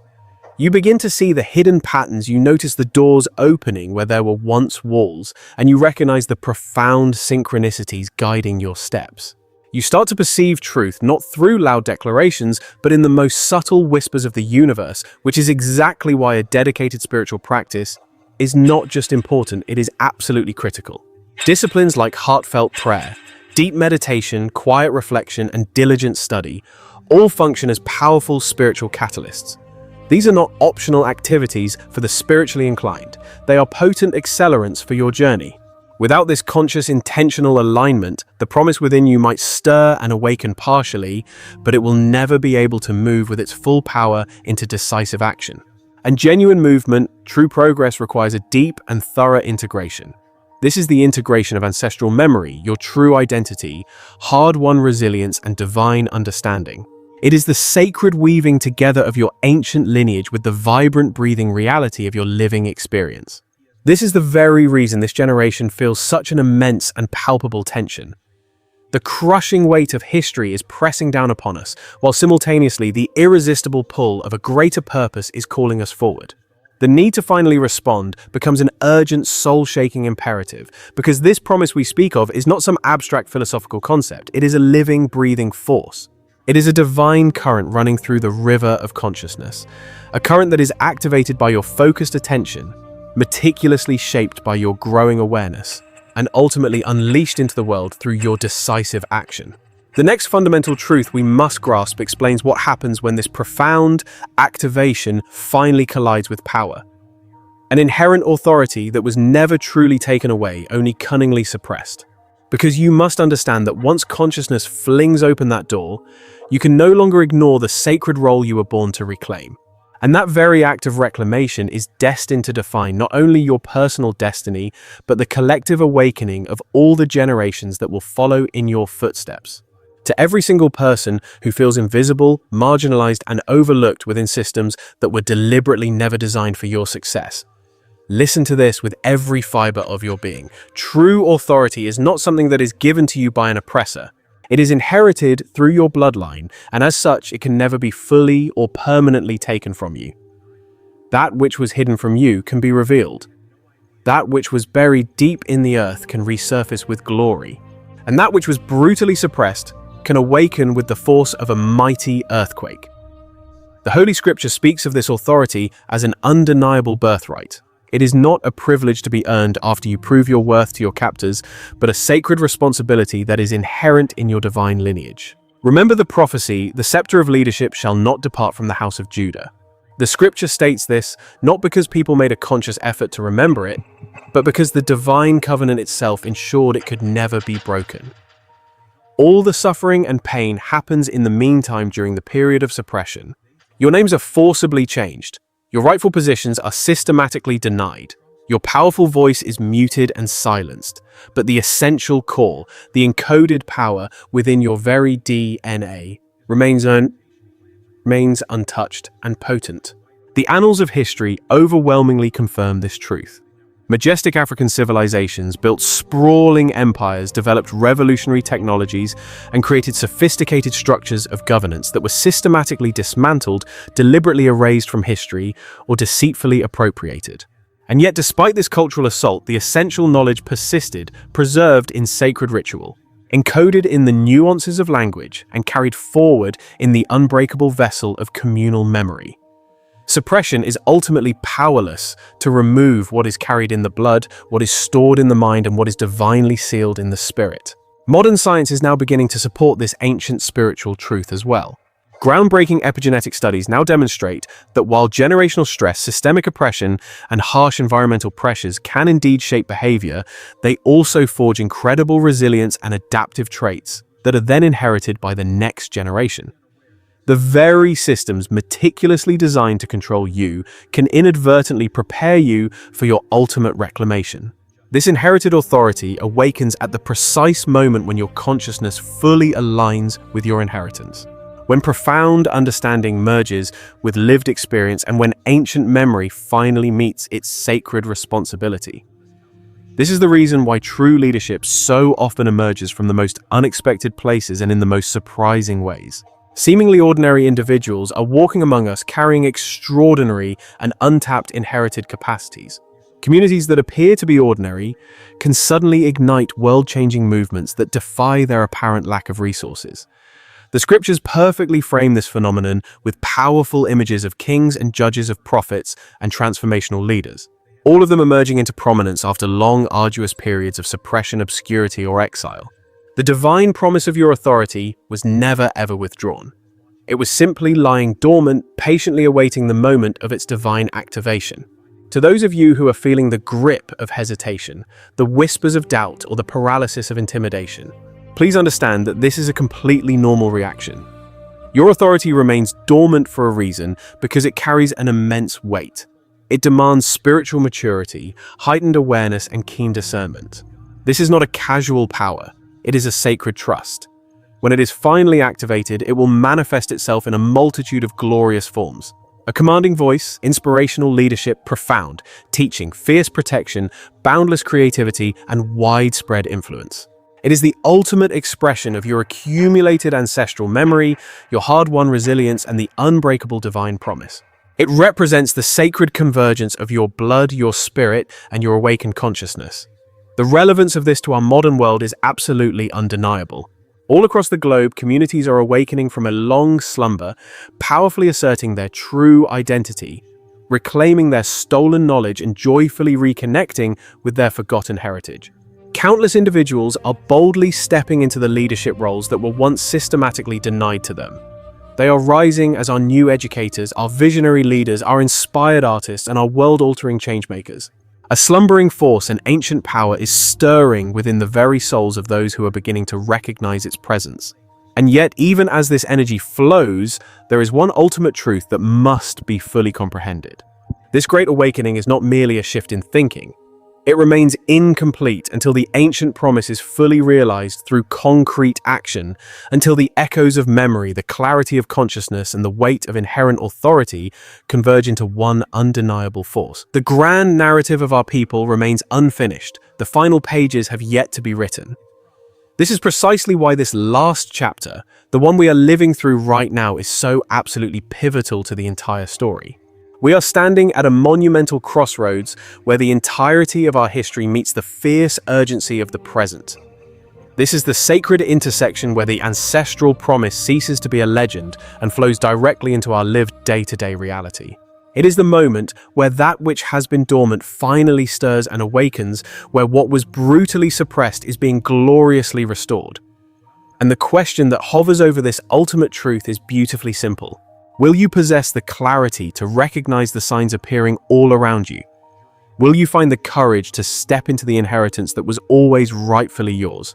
You begin to see the hidden patterns, you notice the doors opening where there were once walls, and you recognize the profound synchronicities guiding your steps. You start to perceive truth not through loud declarations, but in the most subtle whispers of the universe, which is exactly why a dedicated spiritual practice is not just important, it is absolutely critical. Disciplines like heartfelt prayer, deep meditation, quiet reflection, and diligent study all function as powerful spiritual catalysts. These are not optional activities for the spiritually inclined. They are potent accelerants for your journey. Without this conscious, intentional alignment, the promise within you might stir and awaken partially, but it will never be able to move with its full power into decisive action. And genuine movement, true progress requires a deep and thorough integration. This is the integration of ancestral memory, your true identity, hard-won resilience, and divine understanding. It is the sacred weaving together of your ancient lineage with the vibrant, breathing reality of your living experience. This is the very reason this generation feels such an immense and palpable tension. The crushing weight of history is pressing down upon us, while simultaneously the irresistible pull of a greater purpose is calling us forward. The need to finally respond becomes an urgent, soul-shaking imperative, because this promise we speak of is not some abstract philosophical concept. It is a living, breathing force. It is a divine current running through the river of consciousness, a current that is activated by your focused attention, meticulously shaped by your growing awareness, and ultimately unleashed into the world through your decisive action. The next fundamental truth we must grasp explains what happens when this profound activation finally collides with power. An inherent authority that was never truly taken away, only cunningly suppressed. Because you must understand that once consciousness flings open that door, you can no longer ignore the sacred role you were born to reclaim. And that very act of reclamation is destined to define not only your personal destiny, but the collective awakening of all the generations that will follow in your footsteps. To every single person who feels invisible, marginalized, and overlooked within systems that were deliberately never designed for your success, listen to this with every fiber of your being. True authority is not something that is given to you by an oppressor. It is inherited through your bloodline, and as such, it can never be fully or permanently taken from you. That which was hidden from you can be revealed. That which was buried deep in the earth can resurface with glory. And that which was brutally suppressed can awaken with the force of a mighty earthquake. The Holy Scripture speaks of this authority as an undeniable birthright. It is not a privilege to be earned after you prove your worth to your captors, but a sacred responsibility that is inherent in your divine lineage. Remember the prophecy, "The scepter of leadership shall not depart from the house of Judah." The Scripture states this not because people made a conscious effort to remember it, but because the divine covenant itself ensured it could never be broken. All the suffering and pain happens in the meantime during the period of suppression. Your names are forcibly changed. Your rightful positions are systematically denied. Your powerful voice is muted and silenced. But the essential core, the encoded power within your very DNA, remains untouched and potent. The annals of history overwhelmingly confirm this truth. Majestic African civilizations built sprawling empires, developed revolutionary technologies, and created sophisticated structures of governance that were systematically dismantled, deliberately erased from history, or deceitfully appropriated. And yet, despite this cultural assault, the essential knowledge persisted, preserved in sacred ritual, encoded in the nuances of language, and carried forward in the unbreakable vessel of communal memory. Suppression is ultimately powerless to remove what is carried in the blood, what is stored in the mind, and what is divinely sealed in the spirit. Modern science is now beginning to support this ancient spiritual truth as well. Groundbreaking epigenetic studies now demonstrate that while generational stress, systemic oppression, and harsh environmental pressures can indeed shape behavior, they also forge incredible resilience and adaptive traits that are then inherited by the next generation. The very systems meticulously designed to control you can inadvertently prepare you for your ultimate reclamation. This inherited authority awakens at the precise moment when your consciousness fully aligns with your inheritance. When profound understanding merges with lived experience and when ancient memory finally meets its sacred responsibility. This is the reason why true leadership so often emerges from the most unexpected places and in the most surprising ways. Seemingly ordinary individuals are walking among us carrying extraordinary and untapped inherited capacities. Communities that appear to be ordinary can suddenly ignite world-changing movements that defy their apparent lack of resources. The scriptures perfectly frame this phenomenon with powerful images of kings and judges, of prophets and transformational leaders, all of them emerging into prominence after long, arduous periods of suppression, obscurity, or exile. The divine promise of your authority was never ever withdrawn. It was simply lying dormant, patiently awaiting the moment of its divine activation. To those of you who are feeling the grip of hesitation, the whispers of doubt, or the paralysis of intimidation, please understand that this is a completely normal reaction. Your authority remains dormant for a reason because it carries an immense weight. It demands spiritual maturity, heightened awareness, and keen discernment. This is not a casual power, it is a sacred trust. When it is finally activated, it will manifest itself in a multitude of glorious forms. A commanding voice, inspirational leadership, profound teaching, fierce protection, boundless creativity, and widespread influence. It is the ultimate expression of your accumulated ancestral memory, your hard-won resilience, and the unbreakable divine promise. It represents the sacred convergence of your blood, your spirit, and your awakened consciousness. The relevance of this to our modern world is absolutely undeniable. All across the globe, communities are awakening from a long slumber, powerfully asserting their true identity, reclaiming their stolen knowledge, and joyfully reconnecting with their forgotten heritage. Countless individuals are boldly stepping into the leadership roles that were once systematically denied to them. They are rising as our new educators, our visionary leaders, our inspired artists, and our world-altering changemakers. A slumbering force and ancient power is stirring within the very souls of those who are beginning to recognize its presence. And yet, even as this energy flows, there is one ultimate truth that must be fully comprehended. This great awakening is not merely a shift in thinking. It remains incomplete until the ancient promise is fully realized through concrete action, until the echoes of memory, the clarity of consciousness, and the weight of inherent authority converge into one undeniable force. The grand narrative of our people remains unfinished. The final pages have yet to be written. This is precisely why this last chapter, the one we are living through right now, is so absolutely pivotal to the entire story. We are standing at a monumental crossroads where the entirety of our history meets the fierce urgency of the present. This is the sacred intersection where the ancestral promise ceases to be a legend and flows directly into our lived day-to-day reality. It is the moment where that which has been dormant finally stirs and awakens, where what was brutally suppressed is being gloriously restored. And the question that hovers over this ultimate truth is beautifully simple. Will you possess the clarity to recognize the signs appearing all around you? Will you find the courage to step into the inheritance that was always rightfully yours?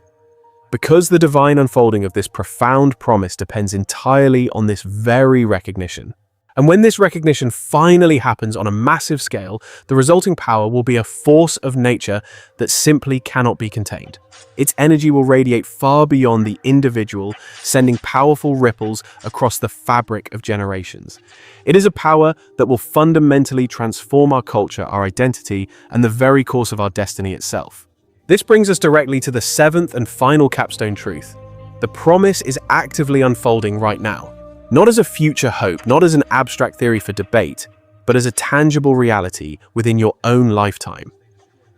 Because the divine unfolding of this profound promise depends entirely on this very recognition. And when this recognition finally happens on a massive scale, the resulting power will be a force of nature that simply cannot be contained. Its energy will radiate far beyond the individual, sending powerful ripples across the fabric of generations. It is a power that will fundamentally transform our culture, our identity, and the very course of our destiny itself. This brings us directly to the seventh and final capstone truth. The promise is actively unfolding right now. Not as a future hope, not as an abstract theory for debate, but as a tangible reality within your own lifetime.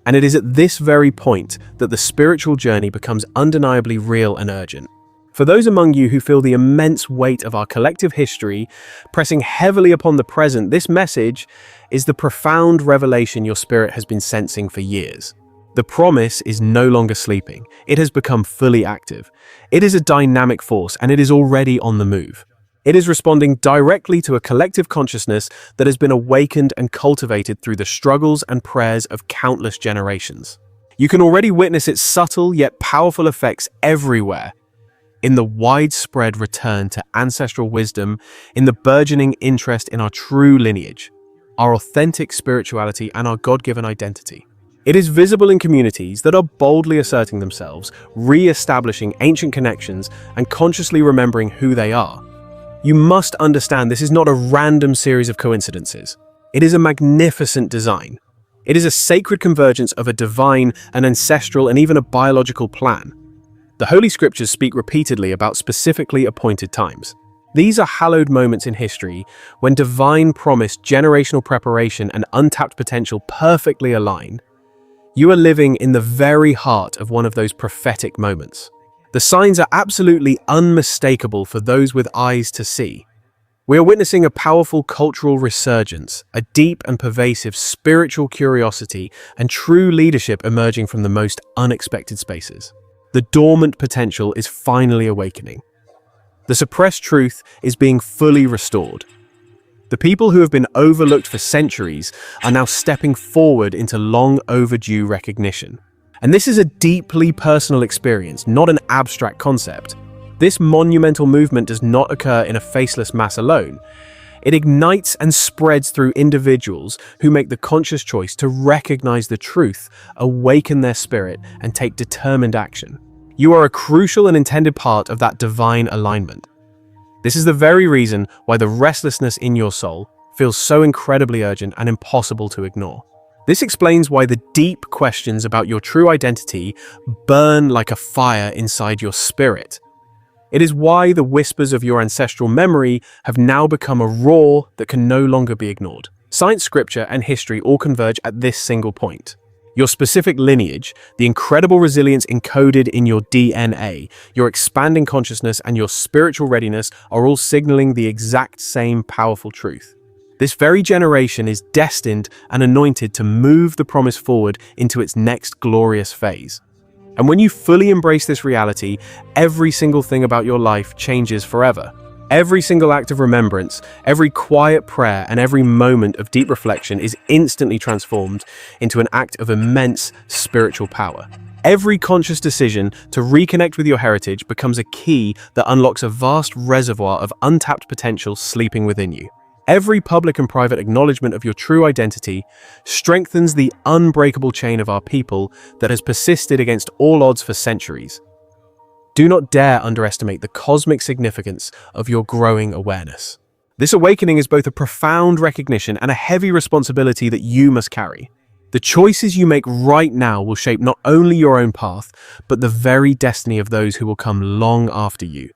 And it is at this very point that the spiritual journey becomes undeniably real and urgent. For those among you who feel the immense weight of our collective history pressing heavily upon the present, this message is the profound revelation your spirit has been sensing for years. The promise is no longer sleeping. It has become fully active. It is a dynamic force, and it is already on the move. It is responding directly to a collective consciousness that has been awakened and cultivated through the struggles and prayers of countless generations. You can already witness its subtle yet powerful effects everywhere. In the widespread return to ancestral wisdom, in the burgeoning interest in our true lineage, our authentic spirituality, and our God-given identity. It is visible in communities that are boldly asserting themselves, re-establishing ancient connections, and consciously remembering who they are. You must understand this is not a random series of coincidences. It is a magnificent design. It is a sacred convergence of a divine, an ancestral, and even a biological plan. The Holy Scriptures speak repeatedly about specifically appointed times. These are hallowed moments in history when divine promise, generational preparation, and untapped potential perfectly align. You are living in the very heart of one of those prophetic moments. The signs are absolutely unmistakable for those with eyes to see. We are witnessing a powerful cultural resurgence, a deep and pervasive spiritual curiosity, and true leadership emerging from the most unexpected spaces. The dormant potential is finally awakening. The suppressed truth is being fully restored. The people who have been overlooked for centuries are now stepping forward into long overdue recognition. And this is a deeply personal experience, not an abstract concept. This monumental movement does not occur in a faceless mass alone. It ignites and spreads through individuals who make the conscious choice to recognize the truth, awaken their spirit, and take determined action. You are a crucial and intended part of that divine alignment. This is the very reason why the restlessness in your soul feels so incredibly urgent and impossible to ignore. This explains why the deep questions about your true identity burn like a fire inside your spirit. It is why the whispers of your ancestral memory have now become a roar that can no longer be ignored. Science, scripture, and history all converge at this single point. Your specific lineage, the incredible resilience encoded in your DNA, your expanding consciousness, and your spiritual readiness are all signaling the exact same powerful truth. This very generation is destined and anointed to move the promise forward into its next glorious phase. And when you fully embrace this reality, every single thing about your life changes forever. Every single act of remembrance, every quiet prayer, and every moment of deep reflection is instantly transformed into an act of immense spiritual power. Every conscious decision to reconnect with your heritage becomes a key that unlocks a vast reservoir of untapped potential sleeping within you. Every public and private acknowledgement of your true identity strengthens the unbreakable chain of our people that has persisted against all odds for centuries. Do not dare underestimate the cosmic significance of your growing awareness. This awakening is both a profound recognition and a heavy responsibility that you must carry. The choices you make right now will shape not only your own path, but the very destiny of those who will come long after you.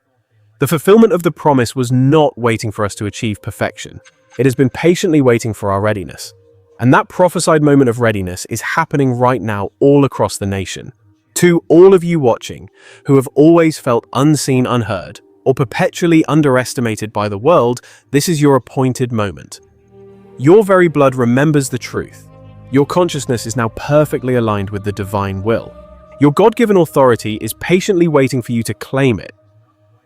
The fulfillment of the promise was not waiting for us to achieve perfection. It has been patiently waiting for our readiness. And that prophesied moment of readiness is happening right now all across the nation. To all of you watching, who have always felt unseen, unheard, or perpetually underestimated by the world, this is your appointed moment. Your very blood remembers the truth. Your consciousness is now perfectly aligned with the divine will. Your God-given authority is patiently waiting for you to claim it.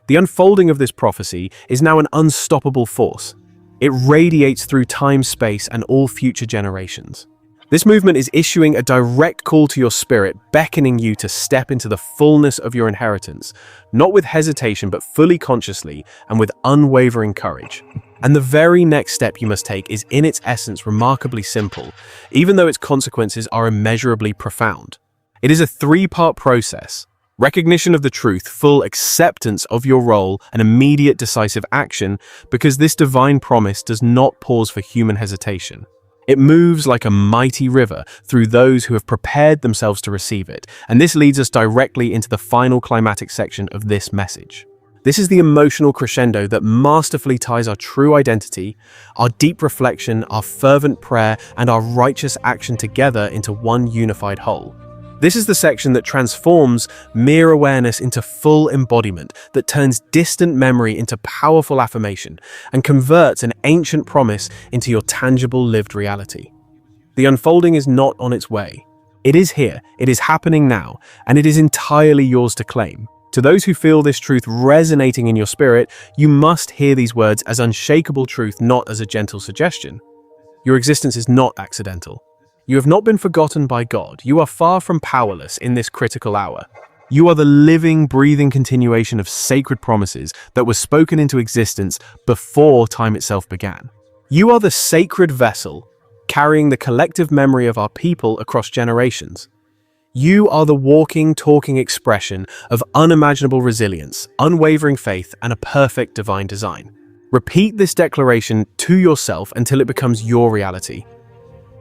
The unfolding of this prophecy is now an unstoppable force. It radiates through time, space, and all future generations. This movement is issuing a direct call to your spirit, beckoning you to step into the fullness of your inheritance, not with hesitation, but fully consciously and with unwavering courage. And the very next step you must take is in its essence remarkably simple, even though its consequences are immeasurably profound. It is a three-part process: recognition of the truth, full acceptance of your role, and immediate decisive action, because this divine promise does not pause for human hesitation. It moves like a mighty river through those who have prepared themselves to receive it, and this leads us directly into the final climatic section of this message. This is the emotional crescendo that masterfully ties our true identity, our deep reflection, our fervent prayer, and our righteous action together into one unified whole. This is the section that transforms mere awareness into full embodiment, that turns distant memory into powerful affirmation, and converts an ancient promise into your tangible lived reality. The unfolding is not on its way. It is here, it is happening now, and it is entirely yours to claim. To those who feel this truth resonating in your spirit, you must hear these words as unshakable truth, not as a gentle suggestion. Your existence is not accidental. You have not been forgotten by God. You are far from powerless in this critical hour. You are the living, breathing continuation of sacred promises that were spoken into existence before time itself began. You are the sacred vessel carrying the collective memory of our people across generations. You are the walking, talking expression of unimaginable resilience, unwavering faith, and a perfect divine design. Repeat this declaration to yourself until it becomes your reality.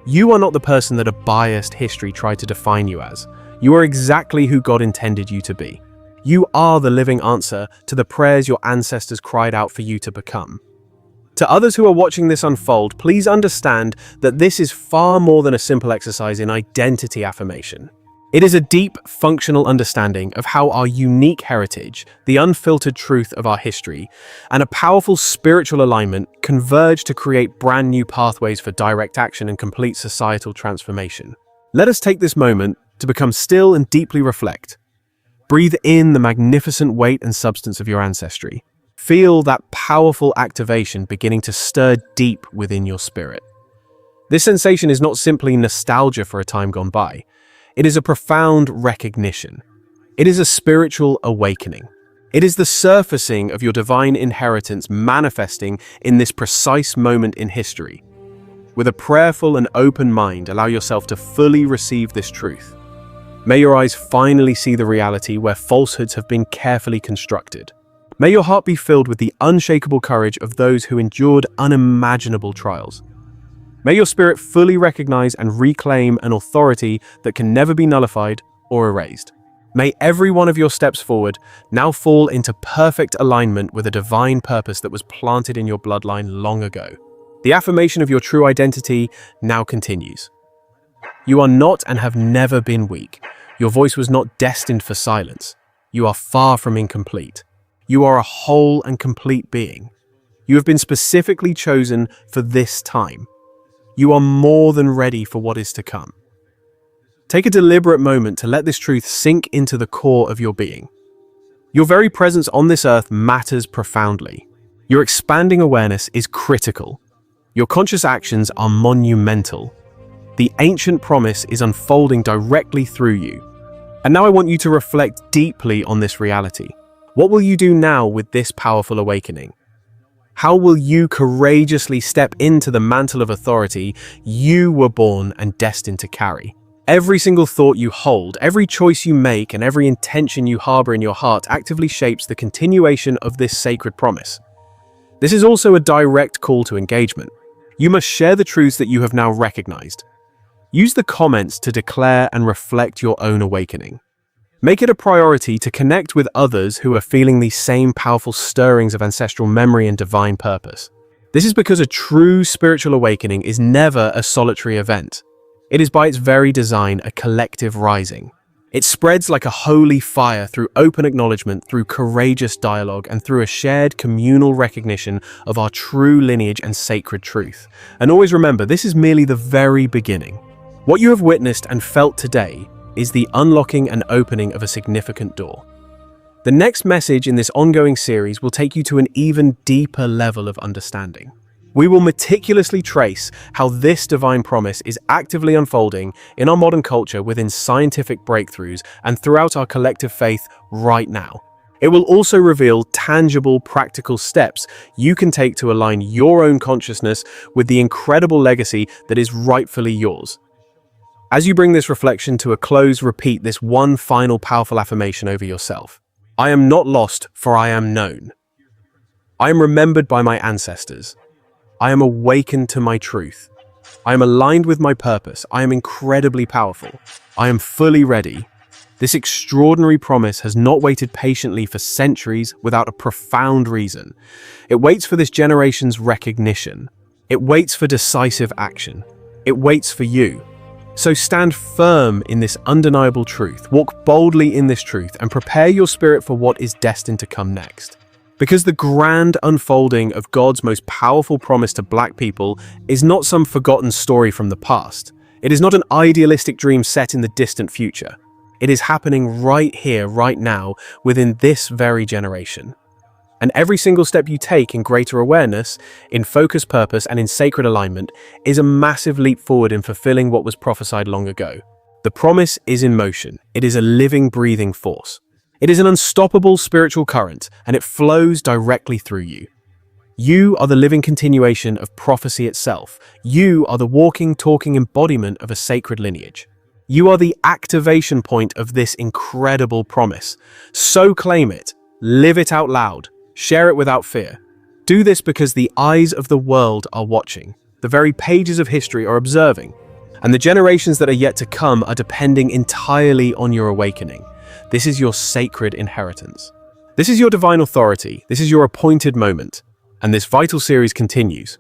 You are not the person that a biased history tried to define you as. You are exactly who God intended you to be. You are the living answer to the prayers your ancestors cried out for you to become. To others who are watching this unfold, please understand that this is far more than a simple exercise in identity affirmation. It is a deep, functional understanding of how our unique heritage, the unfiltered truth of our history, and a powerful spiritual alignment converge to create brand new pathways for direct action and complete societal transformation. Let us take this moment to become still and deeply reflect. Breathe in the magnificent weight and substance of your ancestry. Feel that powerful activation beginning to stir deep within your spirit. This sensation is not simply nostalgia for a time gone by. It is a profound recognition. It is a spiritual awakening. It is the surfacing of your divine inheritance manifesting in this precise moment in history. With a prayerful and open mind, allow yourself to fully receive this truth. May your eyes finally see the reality where falsehoods have been carefully constructed. May your heart be filled with the unshakable courage of those who endured unimaginable trials. May your spirit fully recognize and reclaim an authority that can never be nullified or erased. May every one of your steps forward now fall into perfect alignment with a divine purpose that was planted in your bloodline long ago. The affirmation of your true identity now continues. You are not and have never been weak. Your voice was not destined for silence. You are far from incomplete. You are a whole and complete being. You have been specifically chosen for this time. You are more than ready for what is to come. Take a deliberate moment to let this truth sink into the core of your being. Your very presence on this earth matters profoundly. Your expanding awareness is critical. Your conscious actions are monumental. The ancient promise is unfolding directly through you. And now I want you to reflect deeply on this reality. What will you do now with this powerful awakening? How will you courageously step into the mantle of authority you were born and destined to carry? Every single thought you hold, every choice you make, and every intention you harbor in your heart actively shapes the continuation of this sacred promise. This is also a direct call to engagement. You must share the truths that you have now recognized. Use the comments to declare and reflect your own awakening. Make it a priority to connect with others who are feeling these same powerful stirrings of ancestral memory and divine purpose. This is because a true spiritual awakening is never a solitary event. It is by its very design a collective rising. It spreads like a holy fire through open acknowledgement, through courageous dialogue, and through a shared communal recognition of our true lineage and sacred truth. And always remember, this is merely the very beginning. What you have witnessed and felt today is the unlocking and opening of a significant door. The next message in this ongoing series will take you to an even deeper level of understanding. We will meticulously trace how this divine promise is actively unfolding in our modern culture within scientific breakthroughs and throughout our collective faith right now. It will also reveal tangible, practical steps you can take to align your own consciousness with the incredible legacy that is rightfully yours. As you bring this reflection to a close, repeat this one final powerful affirmation over yourself. I am not lost, for I am known. I am remembered by my ancestors. I am awakened to my truth. I am aligned with my purpose. I am incredibly powerful. I am fully ready. This extraordinary promise has not waited patiently for centuries without a profound reason. It waits for this generation's recognition. It waits for decisive action. It waits for you. So stand firm in this undeniable truth, walk boldly in this truth, and prepare your spirit for what is destined to come next. Because the grand unfolding of God's most powerful promise to Black people is not some forgotten story from the past. It is not an idealistic dream set in the distant future. It is happening right here, right now, within this very generation. And every single step you take in greater awareness, in focused purpose, and in sacred alignment is a massive leap forward in fulfilling what was prophesied long ago. The promise is in motion. It is a living, breathing force. It is an unstoppable spiritual current, and it flows directly through you. You are the living continuation of prophecy itself. You are the walking, talking embodiment of a sacred lineage. You are the activation point of this incredible promise. So claim it, live it out loud, share it without fear. Do this because the eyes of the world are watching. The very pages of history are observing. And the generations that are yet to come are depending entirely on your awakening. This is your sacred inheritance. This is your divine authority. This is your appointed moment. And this vital series continues.